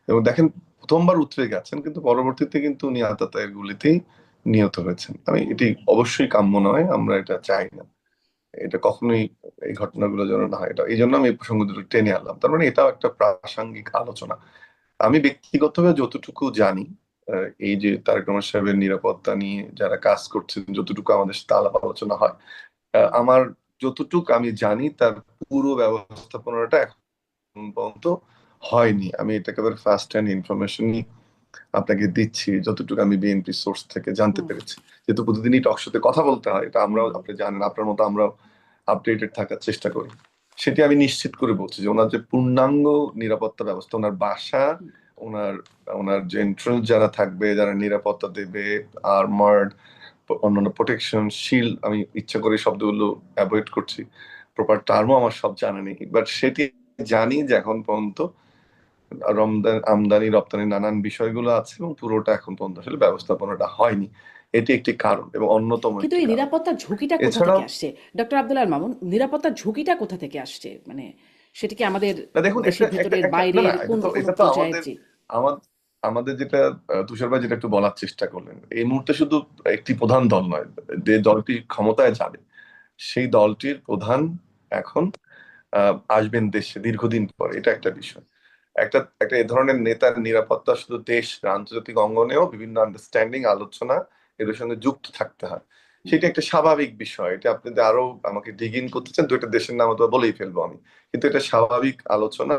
এবং দেখেন, প্রথমবার উতরে গেছেন, কিন্তু পরবর্তীতে কিন্তু উনি আততায়ীর গুলিতেই নিহত হয়েছেন। এটি অবশ্যই কাম্য নয়, আমরা এটা চাই না, এটা কখনোই এই ঘটনাগুলো যেন না হয়। এটা এই জন্য আমি এই প্রসঙ্গ দুটো টেনে আনলাম। তার মানে এটাও একটা প্রাসঙ্গিক আলোচনা। আমি ব্যক্তিগতভাবে যতটুকু জানি, এই যে তারেক রহমান সাহেবের নিরাপত্তা নিয়ে যারা কাজ করছেন, যতটুকু আমাদের সাথে আলাপ আলোচনা হয়, আমার যতটুকু আমি জানি তার পুরো ব্যবস্থাপনাটা এখন পর্যন্ত হয়নি। আমি এটা একেবারে ফার্স্ট হ্যান্ড ইনফরমেশনই আপনাকে দিচ্ছি, যতটুকু আমি বিএনপি সোর্স থেকে জানতে হুম পেরেছি। যেহেতু প্রতিদিনই টক শোতে কথা বলতে হয়, এটা আমরাও, হুম আপনি জানেন, আপনার মতো আমরাও আপডেটেড থাকার চেষ্টা করি। সেটি আমি নিশ্চিত করে বলছি যে ওনার যে পূর্ণাঙ্গ নিরাপত্তা ব্যবস্থা, ওনার বাসা, হুম। ওনার ওনার যে এন্ট্রান্স যারা থাকবে, যারা নিরাপত্তা দেবে, আর্মার্ড, অন্যান্য প্রোটেকশন, শিল্ড, আমি ইচ্ছা করে শব্দগুলো অ্যাভয়েড করছি, প্রপার টার্মও আমার সব জানা নেই, বাট সেটি জানি যে এখন পর্যন্ত আমদানি রপ্তানি নানান বিষয়গুলো আছে এবং পুরোটা এখন পর্যন্ত আসলে ব্যবস্থাপনাটা হয়নি। এটি একটি কারণ এবং অন্যতম কিন্তু একটি এই কারণ। নিরাপত্তার ঝুঁকিটা কোথা এছাড়াও থেকে আসছে ডক্টর আব্দুল আল মামুন? নিরাপত্তার ঝুঁকিটা কোথা থেকে আসছে? মানে সেটা কি আমাদের না, দেখুন, একটা দেশের একটা ভেতরের, একটা না না, বাইরের, এটা কোন তো কোন এটা তো পর্যায়ের? আমাদের জি। আমার আমাদের যেটা তুষার ভাই যেটা একটু বলার চেষ্টা করলেন, এই মুহূর্তে শুধু একটি প্রধান দল নয়, যে দলটি ক্ষমতায় যাবে সেই দলটির প্রধান এখন আসবেন দেশে দীর্ঘদিন পরে, এটা একটা বিষয়। একটা একটা এ ধরনের নেতার নিরাপত্তা শুধু দেশ, আন্তর্জাতিক অঙ্গনেও বিভিন্ন আন্ডারস্ট্যান্ডিং, আলোচনা এদের সঙ্গে যুক্ত থাকতে হয়। সেটা একটা স্বাভাবিক বিষয়। এটা আপনি যদি আরো আমাকে ডিগ ইন করতে চান, দুইটা দেশের নাম তো বলেই ফেলবো আমি, কিন্তু এটা স্বাভাবিক আলোচনা,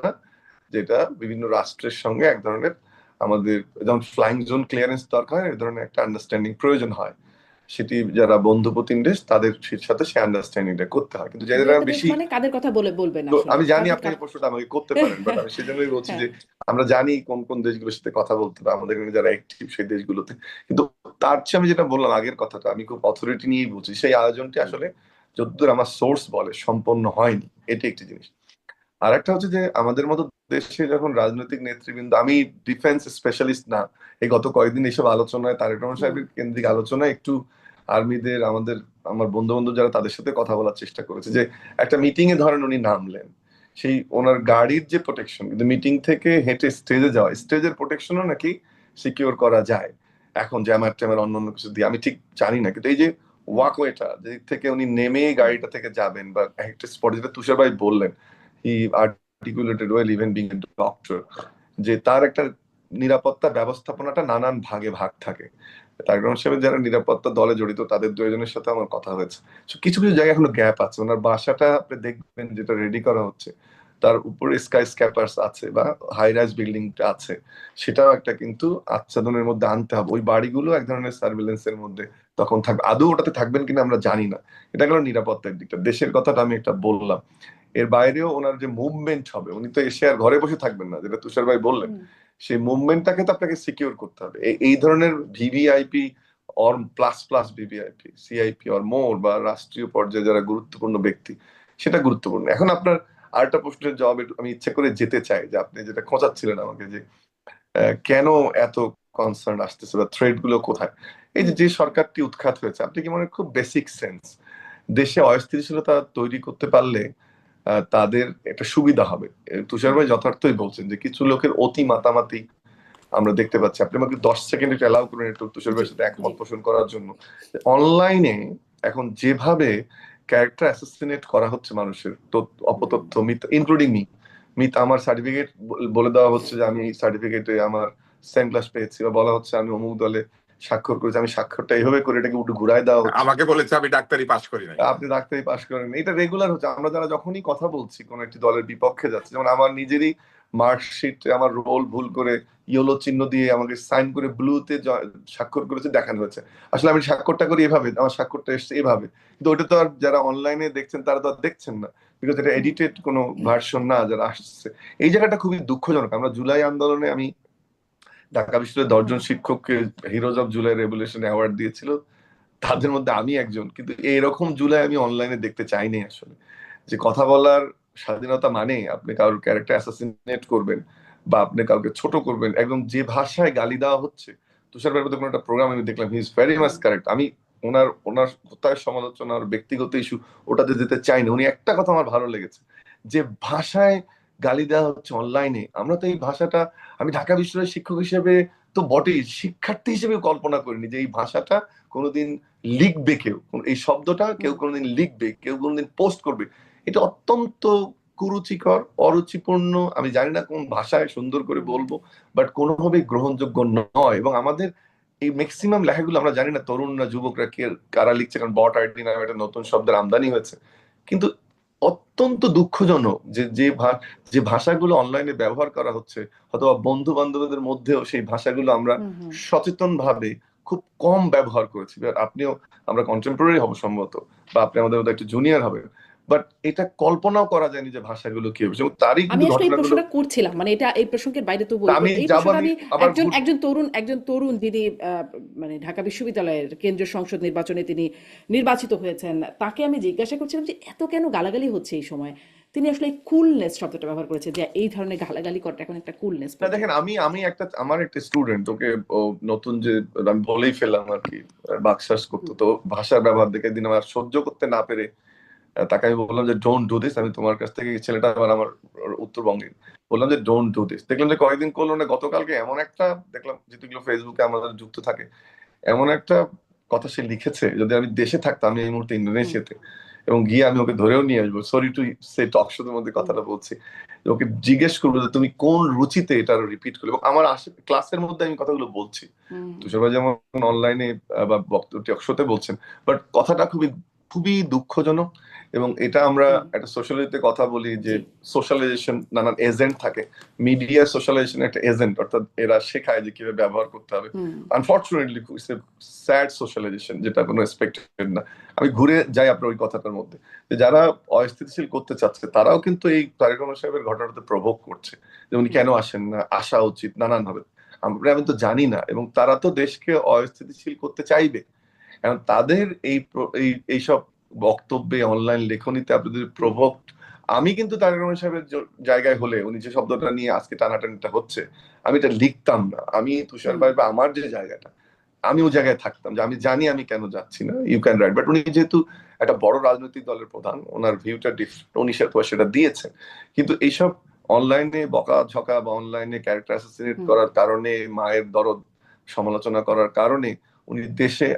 যেটা বিভিন্ন রাষ্ট্রের সঙ্গে এক ধরনের, আমাদের যেমন ফ্লাইং জোন ক্লিয়ারেন্স দরকার হয়, এ ধরনের একটা আন্ডারস্ট্যান্ডিং প্রয়োজন হয়। সেটি যারা বন্ধু প্রতিম দেশ তাদের সাথে সে আন্ডারস্ট্যান্ডিংটা করতে হয়। কিন্তু দু যারা একটা দেশ বেশি, মানে কাদের কথা বলবেন তো আসলে? আমি জানি কাদের আপনি এই প্রশ্নটা আমাকে করতে পারেন, বাট আমি সেজন্যই বলছি হ্যাঁ। যে আমরা জানি কোন কোন দেশগুলোর সাথে কথা বলতে হবে, আমাদের এখানে যারা অ্যাক্টিভ সেই দেশগুলোতে। কিন্তু তার চেয়ে আমি যেটা বললাম আগের কথাটা, আমি খুব অথরিটি নিয়েই বলছি, সেই আয়োজনটি আসলে যতদূর আমার সোর্স বলে সম্পন্ন হয়নি, এটি একটি জিনিস। আর একটা হচ্ছে যে আমাদের মতো দেশে যখন রাজনৈতিক নেতৃবৃন্দ, আমি ডিফেন্স স্পেশালিস্ট না, এই গত কয়েকদিন এইসব আলোচনায়, তারেক রহমান হুম সাহেবের কেন্দ্রিক আলোচনায় একটু আর্মিদের, আমার বন্ধু বান্ধব যারা, তাদের সাথে কথা বলার চেষ্টা করেছে, যে একটা মিটিং এ ধরেন উনি নামলেন, সেই ওনার গাড়ির যে প্রোটেকশন, কিন্তু মিটিং থেকে হেঁটে স্টেজে যাওয়া, স্টেজের প্রোটেকশনও নাকি সিকিউর করা যায় এখন, জ্যামার ট্যামার অন্য অন্য কিছু দিয়ে, আমি ঠিক জানি না। কিন্তু এই যে হুম ওয়াকওয়েটা, যে থেকে উনি নেমে হুম গাড়িটা থেকে যাবেন বা একটা স্পটে, যেটা তুষার ভাই বললেন, he articulated well even being a doctor, যে তার একটা নিরাপত্তা ব্যবস্থাপনাটা নানান ভাগে ভাগ থাকে। তারেক রহমান সাহেবের যারা নিরাপত্তা দলে জড়িত তাদের দুজনের সাথে আমার কথা হয়েছে। So, কিছু কিছু জায়গায় এখনো গ্যাপ আছে। ওনার বাসাটা আপনি দেখবেন যেটা রেডি করা হচ্ছে, তার উপরে স্কাই স্ক্যাপার্স আছে বা হাই রাইজ বিল্ডিংটা আছে, সেটাও একটা কিন্তু আচ্ছাদনের মধ্যে আনতে হবে। ওই বাড়িগুলো এক ধরনের সার্ভিলেন্সের মধ্যে তখন থাকবে। আদৌ ওটাতে থাকবেন কিনা আমরা জানি না। এটা গেল নিরাপত্তার দিকটা। দেশের কথাটা আমি একটা বললাম। এর বাইরেও ওনার যে মুভমেন্ট হবে, উনি তো এসে আর ঘরে বসে থাকবেন না, যেটা তুষার ভাই বললেন, হুম সেই মুভমেন্টটাকে তো আপনাকে সিকিউর করতে হবে। এই ধরনের VVIP or plus plus VVIP, CIP or more, বা রাষ্ট্রীয় পর্যায়ে যারা গুরুত্বপূর্ণ ব্যক্তি, সেটা গুরুত্বপূর্ণ। এখন আপনার আরেকটা প্রশ্নের জবাব আমি ইচ্ছা করে যেতে চাই, যে আপনি যেটা খোঁচাচ্ছিলেন আমাকে, যে কেন এত কনসার্ন আসতেছে বা থ্রেড গুলো কোথায়। এই যে হুম যে সরকারটি উৎখাত হয়েছে, আপনি কি মনে হয়, খুব বেসিক সেন্স, দেশে অস্থিতিশীলতা তৈরি করতে পারলে তাদের একটা সুবিধা হবে। তুষার হুম ভাই যথার্থই বলছেন যে কিছু লোকের অতি মাতামাতি আমরা দেখতে পাচ্ছি। আপনি আমাকে 10 সেকেন্ড একটু অ্যালাউ করুন একটু তুষার জি ভাইয়ের সাথে জি একমত পোষণ করার জন্য। অনলাইনে এখন যেভাবে ক্যারেক্টার অ্যাসাসিনেট করা হচ্ছে মানুষের, হুম অপতথ্য, মিথ্যা, ইনক্লুডিং মি, আমার সার্টিফিকেট বলে দেওয়া হচ্ছে যে আমি সার্টিফিকেটে আমার সেম ক্লাস পেয়েছি, বা বলা হচ্ছে আমি অমুক দলে স্বাক্ষর করেছি, আমি স্বাক্ষরটা এইভাবে করে এটাকে উল্টো ঘুরাই দেওয়া হচ্ছে, আমাকে বলেছে আমি ডাক্তারি পাশ করি নাই। আপনি ডাক্তারি পাশ করেন। এটা রেগুলার হচ্ছে। আমরা যারা যখনই কথা বলছি কোন একটি দলের বিপক্ষে যাচ্ছে, যেমন আমার নিজেরই মার্কশিট, আমার রোল ভুল করে ইয়েলো চিহ্ন দিয়ে আমাকে সাইন করে ব্লুতে স্বাক্ষর করেছে, দেখানো হয়েছে। আসলে আমি স্বাক্ষরটা করি এভাবে, আমার স্বাক্ষরটা এসছে এভাবে, কিন্তু ওইটা তো আর যারা অনলাইনে দেখছেন তারা তো আর দেখছেন না, বিকজ এটা হুম এডিটেড কোনো ভার্সন না যারা আসছে। এই জায়গাটা খুবই দুঃখজনক। আমরা জুলাই আন্দোলনে আমি ঢাকা বিশ্ববিদ্যালয়ের 10 জন শিক্ষককে heroes of July revolution award দিয়েছিল, তাদের মধ্যে আমি একজন। কিন্তু এইরকম জুলাই আমি অনলাইনে দেখতে চাইনি আসলে। যে কথা বলার স্বাধীনতা মানে আপনি কারোর ক্যারেক্টার অ্যাসাসিনেট করবেন বা আপনি কাউকে ছোট করবেন, একদম যে ভাষায় গালি দেওয়া হচ্ছে। তুষার ভাইয়ের মধ্যে কোনো একটা প্রোগ্রাম আমি দেখলাম, he is very much correct. আমি ওনার ওনার কোথায় সমালোচনা, ওর ব্যক্তিগত ইস্যু ওটাতে যেতে চাই না। উনি একটা কথা আমার ভালো লেগেছে, যে ভাষায় গালি দেওয়া হচ্ছে অনলাইনে, আমরা তো এই ভাষাটা, আমি ঢাকা বিশ্ববিদ্যালয়ের শিক্ষক হিসেবে তো বটেই, শিক্ষার্থী হিসেবে কল্পনা করিনি যে এই ভাষাটা কোনোদিন লিখবে কেউ, এই শব্দটা কেউ কোনোদিন লিখবে, কেউ কোনোদিন পোস্ট করবে। এটা অত্যন্ত কুরুচিকর, অরুচিপূর্ণ। আমি জানি না কোন ভাষায় সুন্দর করে বলবো, বাট কোনোভাবেই গ্রহণযোগ্য নয়। এবং আমাদের এই ম্যাক্সিমাম লেখাগুলো আমরা জানি না তরুণরা, যুবকরা কে কারা লিখছে, কারণ বট আইডি নামে একটা নতুন শব্দের আমদানি হয়েছে। কিন্তু অত্যন্ত দুঃখজনক যে যে ভাষাগুলো অনলাইনে ব্যবহার করা হচ্ছে, অথবা বন্ধু বান্ধবদের মধ্যেও সেই ভাষাগুলো আমরা সচেতন ভাবে খুব কম ব্যবহার করেছি। আপনিও, আমরা কন্টেম্পোরারি হব সম্ভবত, বা আপনি আমাদের মধ্যে একটু জুনিয়র হবেন, বাট এটা কল্পনাও করা যায়নি যে ভাষাগুলো কি হবে। এবং তারই আমি কিন্তু আসলে এই ঘটনাগুলো, প্রশ্নটা করছিলাম, মানে এটা এই প্রসঙ্গের বাইরে তো বলবো, আমি এই যাব, প্রশ্নটা আমি আমি আবার একজন তরুণ যিনি মানে ঢাকা বিশ্ববিদ্যালয়ের কেন্দ্রীয় সংসদ নির্বাচনে তিনি নির্বাচিত হয়েছেন, তাকে আমি জিজ্ঞাসা করছিলাম যে এত কেন গালাগালি হচ্ছে এই সময়। তিনি আসলে কুলনেস শব্দটা ব্যবহার করেছে, যে এই ধরনের গালাগালি করাটা এখন একটা কুলনেস না দেখেন, আমি আমি একটা, আমার একটা স্টুডেন্ট, ওকে ও নতুন, যে আমি বলেই ফেললাম আর কি, বাকশাস করতো, তো ভাষার ব্যবহার দেখে দিন আমার সহ্য করতে না পেরে তাকে আমি বললাম যে ডোন্ট ডু দিস। আমি তোমার কাছ থেকে, ছেলেটা আবার আমার উত্তরবঙ্গে, বললাম যে ডোন্ট ডু দিস। দেখলাম যে কয়েকদিন করলো না, গতকালকে এমন একটা দেখলাম, যেগুলো ফেসবুকে আমাদের যুক্ত থাকে, এমন একটা কথা সে লিখেছে, যদি আমি দেশে থাকতাম, আমি এই মুহূর্তে ইন্দোনেশিয়াতে, এবং গিয়ে আমি ওকে ধরেও নিয়ে আসবো, সরি টু সে টক শোর মধ্যে কথাটা বলছি, ওকে জিজ্ঞেস করবো যে তুমি কোন রুচিতে এটা রিপিট করলে। এবং আমার ক্লাসের মধ্যে আমি কথাগুলো বলছি, তুষার ভাই যেমন অনলাইনে বা বক্তব্য টক শোতে বলছেন, বাট কথাটা খুবই খুবই দুঃখজনক। এবং এটা আমরা একটা সোশ্যালিতে কথা বলি যে সোশ্যালাইজেশন, নানান এজেন্ট থাকে, মিডিয়া সোশ্যালাইজেশন একটা এজেন্ট, অর্থাৎ এরা শেখায় যে কিভাবে ব্যবহার করতে হবে। Unfortunately it's a sad socialisation, যেটা কোনো এক্সপেক্টেড না। আমি ঘুরে যাই আপনার ওই কথাটার মধ্যে, যে যারা অস্থিতিশীল করতে চাচ্ছে তারাও কিন্তু এই তারেক রহমান সাহেবের ঘটনাতে প্রভোগ করছে, যে উনি কেন আসেন না, আসা উচিত নানান ভাবে। আমি তো জানি না, এবং তারা তো দেশকে অস্থিতিশীল করতে চাইবে। এখন তাদের এইসব বক্তব্যে, অনলাইন লেখনীতে আপনি যদি প্রভোক্ট, আমি কিন্তু তারেক রহমান সাহেবের জায়গায় হলে, উনি যে শব্দটা নিয়ে আজকে টানাটানিটা হচ্ছে, আমি এটা লিখতাম না। আমি তুষার ভাই বা আমার যে জায়গাটা, আমি ওই জায়গায় থাকতাম, যে আমি জানি আমি কেন যাচ্ছি না, ইউ ক্যান রাইট। বাট উনি যেহেতু একটা বড় রাজনৈতিক দলের প্রধান, ওনার ভিউটা ডিফারেন্ট, উনি সেটা দিয়েছেন। কিন্তু এইসব অনলাইনে বকা ঝকা বা অনলাইনে ক্যারেক্টার অ্যাসাসিনেট করার কারণে, মায়ের দরদ সমালোচনা করার কারণে উনি দেশে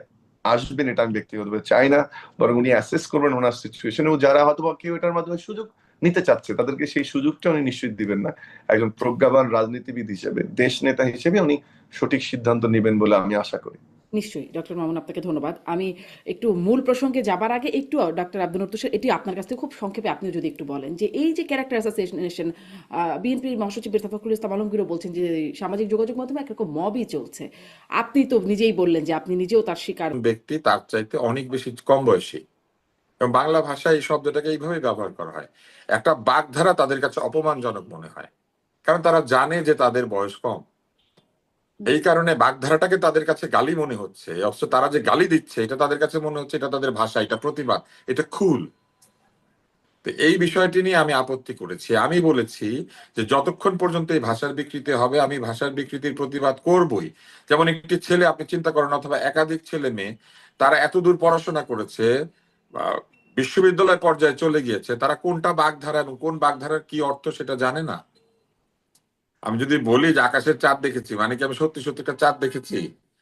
আসবেন, এটা আমি ব্যক্তিগতভাবে চাই না। বরং উনি অ্যাসেস করবেন ওনার সিচুয়েশন, এবং যারা হয়তো বা কেউ এটার মাধ্যমে সুযোগ নিতে চাচ্ছে, তাদেরকে সেই সুযোগটা উনি নিশ্চিত দিবেন না। একজন প্রজ্ঞাবান রাজনীতিবিদ হিসেবে, দেশ নেতা হিসেবে উনি সঠিক সিদ্ধান্ত নেবেন বলে আমি আশা করি। নিশ্চয়ই ডক্টর মামুন, আপনাকে ধন্যবাদ। আমি একটু মূল প্রসঙ্গে যাবার আগে একটু ডক্টর আব্দুল নূর তুষার, এটি আপনার কাছ থেকে খুব সংক্ষেপে আপনিও যদি একটু বলেন যে এই যে ক্যারেক্টার অ্যাসাসিনেশন, বিএনপির মহাসচিব মির্জা ফখরুল ইসলাম আলমগীরও বলছেন যে সামাজিক যোগাযোগ মাধ্যমে একরকম মবই চলছে। আপনি তো নিজেই বললেন যে আপনি নিজেও তার শিকার। ব্যক্তি তার চাইতে অনেক বেশি কম বয়সী, এবং বাংলা ভাষায় এই শব্দটাকে এইভাবে ব্যবহার করা হয়। একটা বাগধারা তাদের কাছে অপমানজনক মনে হয়, কারণ তারা জানে যে তাদের বয়স কম। এই কারণে বাগধারাটাকে তাদের কাছে গালি মনে হচ্ছে, অথচ তারা যে গালি দিচ্ছে এটা তাদের কাছে মনে হচ্ছে এটা তাদের ভাষা, এটা প্রতিবাদ, এটা খুল। তো এই বিষয়টি নিয়ে আমি আপত্তি করেছি। আমি বলেছি যে যতক্ষণ পর্যন্ত এই ভাষার বিকৃতি হবে, আমি ভাষার বিকৃতির প্রতিবাদ করবই। যেমন একটি ছেলে, আপনি চিন্তা করেন, অথবা একাধিক ছেলে মেয়ে, তারা এত দূর পড়াশোনা করেছে, বিশ্ববিদ্যালয় পর্যায়ে চলে গিয়েছে, তারা কোনটা বাগধারা এবং কোন বাগধারার কি অর্থ সেটা জানে না। আমি যদি বলি যে আকাশের চাঁদ দেখেছি, মানে কি আমি সত্যি সত্যি একটা চাঁদ দেখেছি?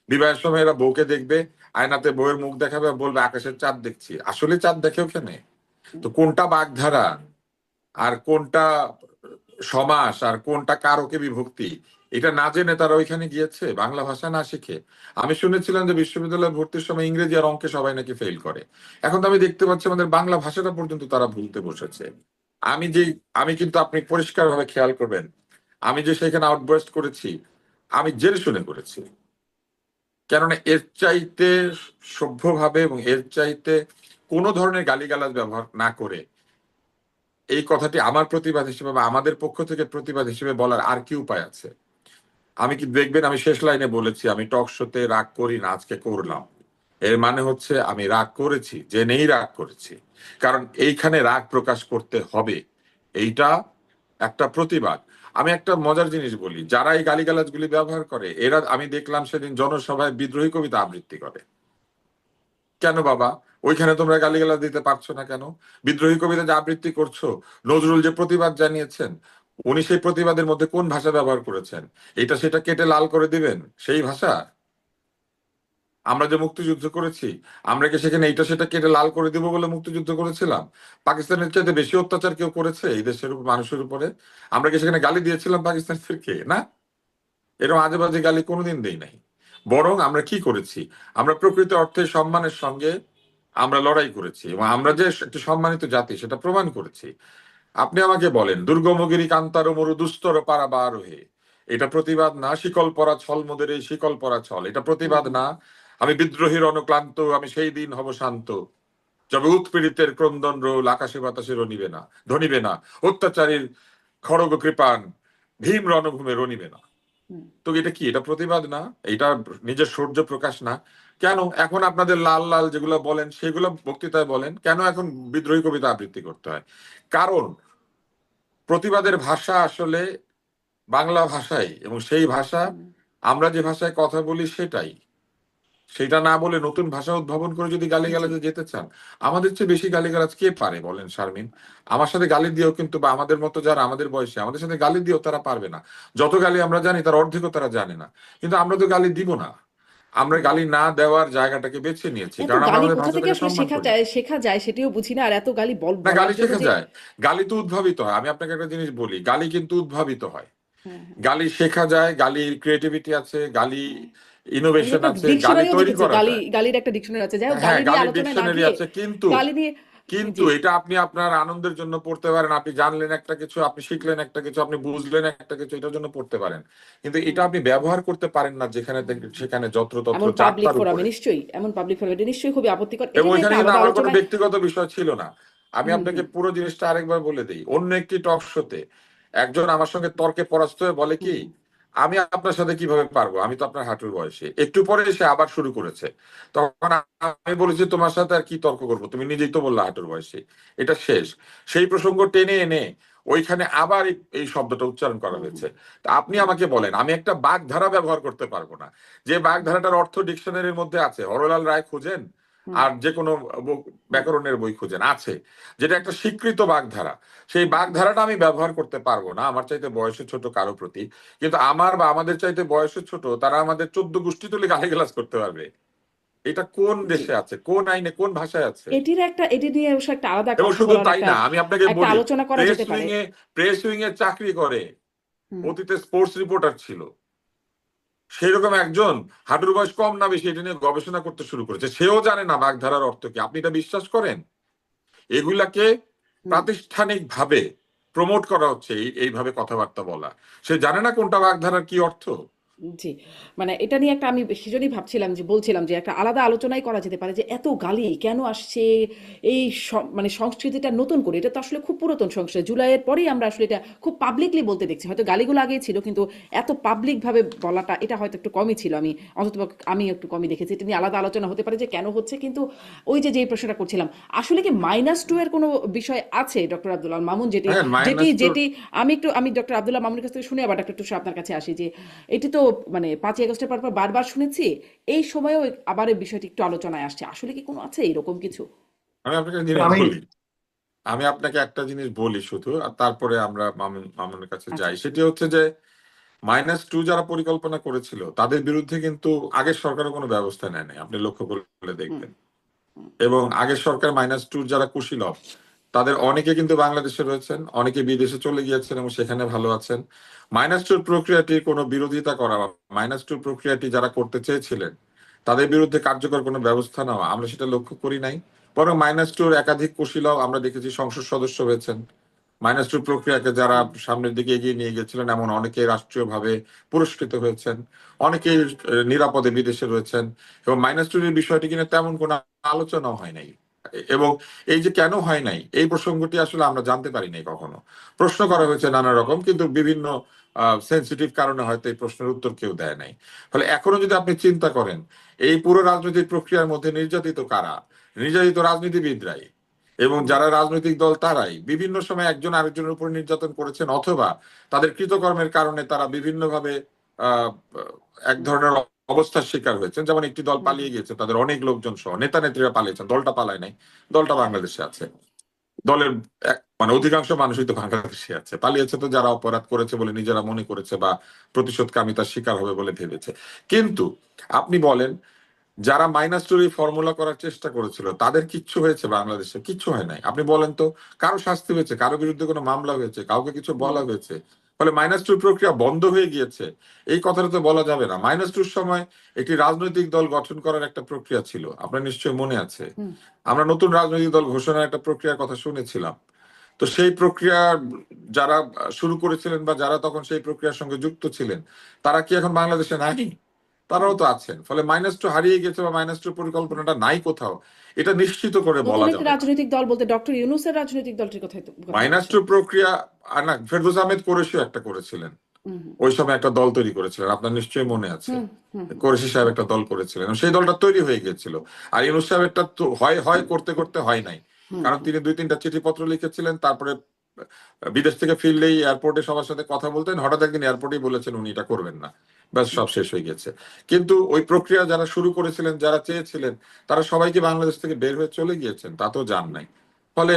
বিবাহের সময় এরা বউকে দেখবে, আয়নাতে বউয়ের মুখ দেখাবে, বলবে আকাশের চাঁদ দেখছি, আসলে চাঁদ দেখে ওখানে? তো কোনটা বাগধারা আর কোনটা সমাস আর কোনটা কারকে বিভক্তি, এটা না জেনে তারা ওইখানে গিয়েছে, বাংলা ভাষা না শিখে। আমি শুনেছিলাম যে বিশ্ববিদ্যালয়ে ভর্তির সময় ইংরেজি আর অঙ্কে সবাই নাকি ফেল করে। এখন তো আমি দেখতে পাচ্ছি আমাদের বাংলা ভাষাটা পর্যন্ত তারা ভুলতে বসেছে। আমি কিন্তু, আপনি পরিষ্কার ভাবে খেয়াল করবেন, আমি যে সেখানে আউটবার্স্ট করেছি, আমি জেনে শুনে করেছি। কেননা এর চাইতে সভ্যভাবে এবং এর চাইতে কোনো ধরনের গালিগালাজ ব্যবহার না করে এই কথাটি আমার প্রতিবাদ হিসেবে বা আমাদের পক্ষ থেকে প্রতিবাদ হিসেবে বলার আর কি উপায় আছে? আমি কি দেখবেন আমি শেষ লাইনে বলেছি আমি টক শোতে রাগ করি না, আজকে করলাম। এর মানে হচ্ছে আমি রাগ করেছি, জেনেই রাগ করেছি, কারণ এইখানে রাগ প্রকাশ করতে হবে, এইটা একটা প্রতিবাদ। আমি একটা মজার জিনিস বলি, যারা এই গালিগালাজগুলি ব্যবহার করে এরা আমি দেখলাম সেদিন জনসভায় বিদ্রোহী কবিতা আবৃত্তি করে। কেন বাবা, ওইখানে তোমরা গালিগালাজ দিতে পারছো না কেন? বিদ্রোহী কবিতা যে আবৃত্তি করছো, নজরুল যে প্রতিবাদ জানিয়েছেন, উনি সেই প্রতিবাদের মধ্যে কোন ভাষা ব্যবহার করেছেন? এটা সেটা কেটে লাল করে দিবেন সেই ভাষা? আমরা যে মুক্তিযুদ্ধ করেছি, আমরা কি সেখানে এইটা সেটা কেটে লাল করে দিব বলে মুক্তিযুদ্ধ করেছিলাম? পাকিস্তানের চাইতে বেশি অত্যাচার কেউ করেছে এই দেশের মানুষের উপরে? আমরা কি সেখানে গালি দিয়েছিলাম পাকিস্তানিদেরকে? না, এরকম আজে বাজে গালি কোনোদিন দেই নাই। বরং আমরা কি করেছি, আমরা প্রকৃত অর্থে সম্মানের সঙ্গে আমরা লড়াই করেছি এবং আমরা যে একটি সম্মানিত জাতি সেটা প্রমাণ করেছি। আপনি আমাকে বলেন, দুর্গমগিরি কান্তার মরু দুস্তর পারাবার হে, এটা প্রতিবাদ না? শিকল পরা ছল মোদের এই শিকল পরা ছল, এটা প্রতিবাদ না? আমি বিদ্রোহীর অনুক্লান্ত, আমি সেই দিন হব শান্ত, যবে উৎপীড়িতের ক্রন্দন রোল আকাশে বাতাসে রনিবে না, ধনিবে না, অত্যাচারীর খড়গ কৃপান ভীম রণভূমে রনিবে না। তো এটা কি, এটা প্রতিবাদ না? এটা নিজের শৌর্য প্রকাশ না? কেন এখন আপনাদের লাল লাল যেগুলো বলেন সেগুলো বক্তৃতায় বলেন, কেন এখন বিদ্রোহী কবিতা আবৃত্তি করতে হয়? কারণ প্রতিবাদের ভাষা আসলে বাংলা ভাষাই, এবং সেই ভাষা আমরা যে ভাষায় কথা বলি সেটাই। সেটা না বলে নতুন ভাষা উদ্ভাবন করে যদি গালিগালাজে যেতে চান, আমাদের চেয়ে বেশি গালিগালাজ কে পারে বলেন শারমিন? আমার সাথে গালি দিয়েও কিন্তু, বা আমাদের মতো যারা আমাদের বয়সে আমাদের সাথে গালি দিয়েও তারা পারবে না। যত গালি আমরা জানি তার অর্ধেকও তারা জানে না। কিন্তু আমরা তো গালি দিব না, আমরা গালি না দেওয়ার জায়গাটাকে বেছে নিয়েছি, এত কারণ আমরা গালি আমাদের কোথা থেকে ভাষাটাকে আসলে সম্মান করি। শেখা যায় সেটিও বুঝি না, আর এত গালি না, বলার গালি জন্য শেখা যে যায়, গালি তো উদ্ভাবিত হয়। আমি আপনাকে একটা জিনিস বলি, গালি কিন্তু উদ্ভাবিত হয়, হ্যাঁ, হ্যাঁ, গালি শেখা যায়, গালির ক্রিয়েটিভিটি আছে, গালি হ্যাঁ। আমি ইনোভেশন একটা আছে, গালি ডিকশনারিও তৈরি দেখেছি, করা যায়। গালির একটা ডিকশনারি আছে। যাই হোক, হ্যাঁ, গালি নিয়ে গালির আলোচনায় না ডিকশনারি গিয়ে আছে, কিন্তু গালি নিয়ে কিন্তু জি এটা আপনি আপনার আনন্দের জন্য পড়তে পারেন, আপনি জানলেন একটা কিছু, আপনি শিখলেন একটা কিছু, আপনি বুঝলেন একটা কিছু, এটার জন্য পড়তে পারেন। কিন্তু এটা আপনি ব্যবহার করতে পারেন না যেখানে সেখানে যত্রতত্র এমন পাবলিক চারটার ফোরামে উপরে। নিশ্চয়ই, এমন পাবলিক ফোরামে এটা নিশ্চয়ই খুবই আপত্তিকর। এবং এটা নিয়ে ওইখানে একটা কিন্তু আলাদা আমার কোনো আলোচনায় ব্যক্তিগত বিষয় ছিল না। আমি হুম আপনাকে হুম পুরো জিনিসটা আরেকবার বলে দিই। অন্য একটি টক শোতে একজন আমার সঙ্গে তর্কে পরাস্ত হয়ে বলে কি, হুম আমি আপনার সাথে কিভাবে পারবো, আমি তো আপনার হাঁটুর বয়সে। একটু পরে সে আবার শুরু করেছে, তখন আমি বলেছি তোমার সাথে আর কি তর্ক করবো, তুমি নিজেই তো বললা হাঁটুর বয়সে, এটা শেষ। সেই প্রসঙ্গ টেনে এনে ওইখানে আবার এই শব্দটা উচ্চারণ করা হুম হুম হয়েছে। তা আপনি আমাকে বলেন, আমি একটা বাগধারা ব্যবহার করতে পারবো না, যে বাগধারাটার অর্থ ডিকশনারির মধ্যে আছে, হরলাল রায় খুঁজেন হুম আর যে কোনো হুম ব্যাকরণের বই খুঁজেন, আছে, যেটা একটা স্বীকৃত বাগধারা। সেই বাগধারাটা আমি ব্যবহার করতে পারবো না আমার চাইতে বয়সে ছোট কারো প্রতি, কিন্তু আমার বা আমাদের চাইতে বয়সে ছোট তারা আমাদের 14 গোষ্ঠী তুলে গালিগালাজ করতে পারবে। এটা কোন জি। দেশে আছে, কোন আইনে, কোন ভাষায় আছে? এটি নিয়ে অবশ্য একটা আলাদা এবং কথা শুধু বলার তাই না, আমি আপনাকে একটা বলি, আলোচনা করা প্রেস যেতে পারে। উইং এ প্রেস উইং এ চাকরি করে, হুম অতীতে স্পোর্টস রিপোর্টার ছিল, সেরকম একজন হাঁটুর বয়স কম না বেশি এটা নিয়ে গবেষণা করতে শুরু করেছে, সেও জানে না বাগধারার অর্থ কি। আপনি এটা বিশ্বাস করেন? এগুলাকে হুম প্রাতিষ্ঠানিক ভাবে প্রমোট করা হচ্ছে, এইভাবে কথাবার্তা বলা। সে জানে না কোনটা বাগধারার কি অর্থ। জি, মানে এটা নিয়ে একটা আমি সেজন্যই ভাবছিলাম, যে বলছিলাম যে একটা আলাদা আলোচনাই করা যেতে পারে, যে এত গালি কেন আসছে এই মানে সংস্কৃতিটা নতুন করে। এটা তো আসলে খুব পুরাতন সংস্কৃতি, জুলাইয়ের পরেই আমরা আসলে এটা খুব পাবলিকলি বলতে দেখছি। হয়তো গালিগুলো আগেই ছিল, কিন্তু এত পাবলিক ভাবে বলাটা এটা হয়তো একটু কমই ছিল। অন্তত আমি একটু কমই দেখেছি। এটা নিয়ে আলাদা আলোচনা হতে পারে যে কেন হচ্ছে। কিন্তু ওই যে যেই প্রশ্নটা করছিলাম, আসলে কি -2 এর কোনো বিষয় আছে ডক্টর আব্দুল আল মামুন? যেটি হ্যাঁ, যেটি মাইনাস টু। যেটি আমি ডক্টর আব্দুল্লাহ মামুনের কাছ থেকে শুনে আবার ডক্টর টুসু আপনার কাছে আসি, যে এটি তো মানে 5ই আগস্টের পর বারবার শুনেছি, এই সময়েও আবার এই বিষয়টি একটু আলোচনায় আসছে। আসলে কি কোনো আছে এরকম কিছু? আমি আপনাকে একটা জিনিস আমি বলি, আমি আপনাকে একটা জিনিস বলি শুধু, আর তারপরে আমরা মামুনের কাছে আচ্ছা। যাই। সেটি হচ্ছে যে -2 যারা পরিকল্পনা করেছিল তাদের বিরুদ্ধে কিন্তু আগের সরকারও কোনো ব্যবস্থা নেয় নাই, আপনি লক্ষ্য করলে হুম দেখবেন। হুম এবং আগের সরকার -2 যারা কুশীলব, তাদের অনেকে কিন্তু বাংলাদেশে রয়েছেন, অনেকে বিদেশে চলে গিয়েছেন এবং সেখানে ভালো আছেন। -2 প্রক্রিয়াটির কোনো বিরোধিতা করা, -2 প্রক্রিয়াটি যারা করতে চেয়েছিলেন তাদের বিরুদ্ধে কার্যকর কোনো ব্যবস্থা নেওয়া, আমরা সেটা লক্ষ্য করি নাই। বরং -2 একাধিক কুশীলব আমরা দেখেছি সংসদ সদস্য হয়েছেন। -2 প্রক্রিয়াকে যারা হুম সামনের দিকে এগিয়ে নিয়ে গেছিলেন এমন অনেকে রাষ্ট্রীয়ভাবে পুরস্কৃত হয়েছেন, অনেকেই নিরাপদে বিদেশে রয়েছেন। এবং -2 এর বিষয়টি কিনা তেমন কোনো আলোচনাও হয় নাই। এবং এই যে কেন হয় নাই এই প্রসঙ্গটি আসলে আমরা জানতে পারি নাই কখনো। প্রশ্ন করা হয়েছে নানা রকম, কিন্তু বিভিন্ন সেন্সিটিভ কারণে হয়তো এই প্রশ্নের উত্তর কেউ দেয় নাই। ফলে এখনো যদি আপনি চিন্তা করেন এই পুরো রাজনৈতিক প্রক্রিয়ার মধ্যে নির্যাতিত কারা, নির্যাতিত রাজনীতিবিদরাই, এবং যারা রাজনৈতিক দল তারাই বিভিন্ন সময় একজন আরেকজনের উপর নির্যাতন করেছেন, অথবা তাদের কৃতকর্মের কারণে তারা বিভিন্নভাবে আহ এক ধরনের অবস্থার শিকার হয়েছেন। যেমন একটি দল পালিয়ে গিয়েছে, তাদের অনেক লোকজন সহ নেতা নেত্রীরা পালিয়েছেন, দলটা পালায় নাই, দলটা বাংলাদেশে আছে। দলের মানে অধিকাংশ মানুষই তো বাংলাদেশে আছে, পালিয়েছে তো যারা অপরাধ করেছে বলে নিজেরা মনে করেছে বা প্রতিশোধকামিতার শিকার হবে বলে ভেবেছে। কিন্তু আপনি বলেন যারা মাইনাস টুর ফর্মুলা করার চেষ্টা করেছিল তাদের কিচ্ছু হয়েছে? বাংলাদেশে কিচ্ছু হয় নাই। আপনি বলেন তো কারো শাস্তি হয়েছে, কারো বিরুদ্ধে কোনো মামলা হয়েছে, কাউকে কিছু বলা হয়েছে? ফলে মাইনাস টুর প্রক্রিয়া বন্ধ হয়ে গিয়েছে এই কথাটা তো বলা যাবে না। মাইনাস টুর সময় একটি রাজনৈতিক দল গঠন করার একটা প্রক্রিয়া ছিল, আপনার নিশ্চয়ই মনে আছে। আমরা নতুন রাজনৈতিক দল ঘোষণার একটা প্রক্রিয়ার কথা শুনেছিলাম। তো সেই প্রক্রিয়া যারা শুরু করেছিলেন বা যারা তখন সেই প্রক্রিয়ার সঙ্গে যুক্ত ছিলেন, তারা কি এখন বাংলাদেশে নাই? তারাও তো আছেন। ফলে মাইনাস টু হারিয়ে গেছে বা মাইনাস টু পরিকল্পনাটা নাই কোথাও, এটা নিশ্চিত করে নতুন বলা একটি যাবে না। রাজনৈতিক দল বলতে ডক্টর ইউনূসের রাজনৈতিক দলটির কথাই মাইনাস টু বলছেন? প্রক্রিয়া না, ফেরদৌস আহমেদ কোরেশিও একটা করেছিলেন, ওই সময় একটা দল তৈরি করেছিলেন, আপনার নিশ্চয়ই মনে আছে। কোরেশি সাহেব একটা দল করেছিলেন, সেই দলটা তৈরি হয়ে গিয়েছিল। আর ইউনূস সাহেবেরটা তো হয় হয় করতে করতে হয় নাই, কারণ তিনি 2-3টা চিঠিপত্র লিখেছিলেন, তারপরে বিদেশ থেকে ফিরলেই এয়ারপোর্টে সবার সাথে কথা বলতেন, হঠাৎ একদিন এয়ারপোর্টেই বলেছেন উনি এটা করবেন না, ব্যাস সব শেষ হয়ে গেছে। কিন্তু ওই প্রক্রিয়া যারা শুরু করেছিলেন, যারা চেয়েছিলেন, তারা সবাইকে বাংলাদেশ থেকে বের হয়ে চলে গিয়েছেন, তা তো জান নাই। ফলে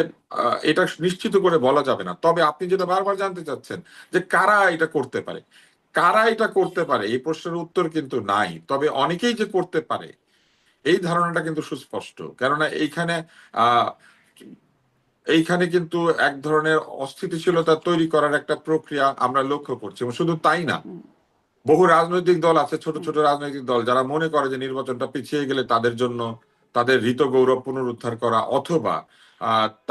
এটা নিশ্চিত করে বলা যাবে না। তবে আপনি যেটা বারবার জানতে চাচ্ছেন যে কারা এটা করতে পারে, কারা এটা করতে পারে, এই প্রশ্নের উত্তর কিন্তু নাই। তবে অনেকেই যে করতে পারে এই ধারণাটা কিন্তু সুস্পষ্ট, কেননা আহ এইখানে কিন্তু এক ধরনের অস্থিতিশীলতা তৈরি করার একটা প্রক্রিয়া আমরা লক্ষ্য করছি। এবং শুধু তাই না, বহু রাজনৈতিক দল আছে, ছোট ছোট রাজনৈতিক দল, যারা মনে করে যে নির্বাচনটা পিছিয়ে গেলে তাদের জন্য তাদের হৃত গৌরব পুনরুদ্ধার করা, অথবা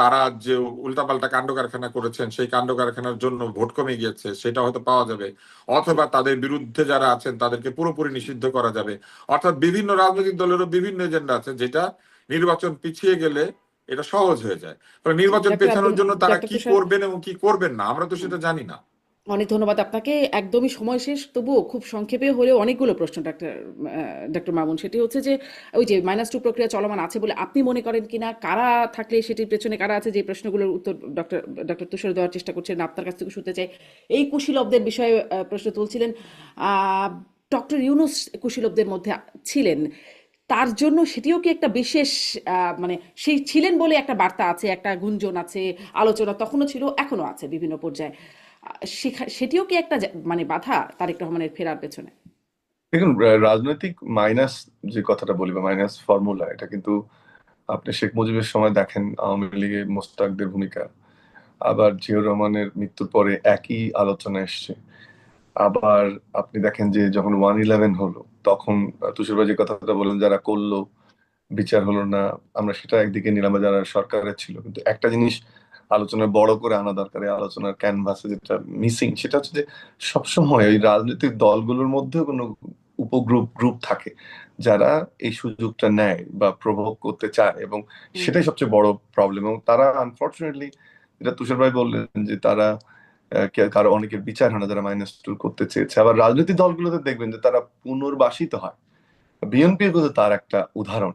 তারা যে উল্টাপাল্টা কাণ্ড কারখানা করেছেন সেই কাণ্ড কারখানার জন্য ভোট কমে গিয়েছে সেটা হয়তো পাওয়া যাবে, অথবা তাদের বিরুদ্ধে যারা আছেন তাদেরকে পুরোপুরি নিষিদ্ধ করা যাবে। অর্থাৎ বিভিন্ন রাজনৈতিক দলেরও বিভিন্ন এজেন্ডা আছে, যেটা নির্বাচন পিছিয়ে গেলে এটা সহজ হয়ে যায়। ফলে নির্বাচন পেছানোর জন্য তারা ডক্টর কি তুষার, করবেন এবং কি করবেন না আমরা তো সেটা জানি না। অনেক ধন্যবাদ আপনাকে। একদমই সময় শেষ, তবুও খুব সংক্ষেপে হলেও অনেকগুলো প্রশ্ন ডক্টর মামুন। সেটি হচ্ছে যে ওই যে মাইনাস টু প্রক্রিয়া চলমান আছে বলে আপনি মনে করেন কিনা, কারা থাকলে সেটির পেছনে কারা আছে, যে প্রশ্নগুলোর উত্তর ডক্টর তুষার দেওয়ার চেষ্টা করছেন, আপনার কাছ থেকে শুনতে চাই। এই কুশীলবদের বিষয়ে প্রশ্ন তুলছিলেন। ডক্টর ইউনূস কুশীলবদের মধ্যে ছিলেন, তার জন্য সেটিও কি একটা বিশেষ মানে সেই ছিলেন বলে একটা বার্তা আছে, একটা গুঞ্জন আছে, আলোচনা তখনও ছিল, এখনো আছে বিভিন্ন পর্যায়ে। সেটিও কি একটা মানে বাধা তারেক রহমানের ফেরার পেছনে? দেখুন, রাজনৈতিক মাইনাস যে কথাটা বলি বা মাইনাস ফর্মুলা, এটা কিন্তু আপনি শেখ মুজিবের সময় দেখেন আওয়ামী লীগে মোস্তাকদের ভূমিকা, আবার জিয়াউর রহমানের মৃত্যুর পরে একই আলোচনা এসছে। আবার আপনি দেখেন যে যখন 1/11 হলো তখন তুষার ভাই যে কথাটা বললেন, যারা করলো বিচার হলো না, আমরা সেটা একদিকে নিলাম, বা যারা সরকারের ছিল। কিন্তু একটা জিনিস আলোচনা বড় করে আনা দরকার, এই আলোচনার ক্যানভাসে যেটা মিসিং সেটা হচ্ছে যে সবসময় ওই রাজনৈতিক দলগুলোর মধ্যে কোনো গ্রুপ থাকে যারা এই সুযোগটা নেয় বা প্রভোগ করতে চায়, এবং সেটাই সবচেয়ে বড় প্রবলেম। এবং তারা আনফর্চুনেটলি, যেটা তুষার ভাই বললেন, যে তারা কারো অনেকের বিচার হয় না যারা মাইনাস টু করতে চেয়েছে। আবার রাজনৈতিক দলগুলোতে দেখবেন যে তারা পুনর্বাসিত হয়। বিএনপি কিন্তু তার একটা উদাহরণ।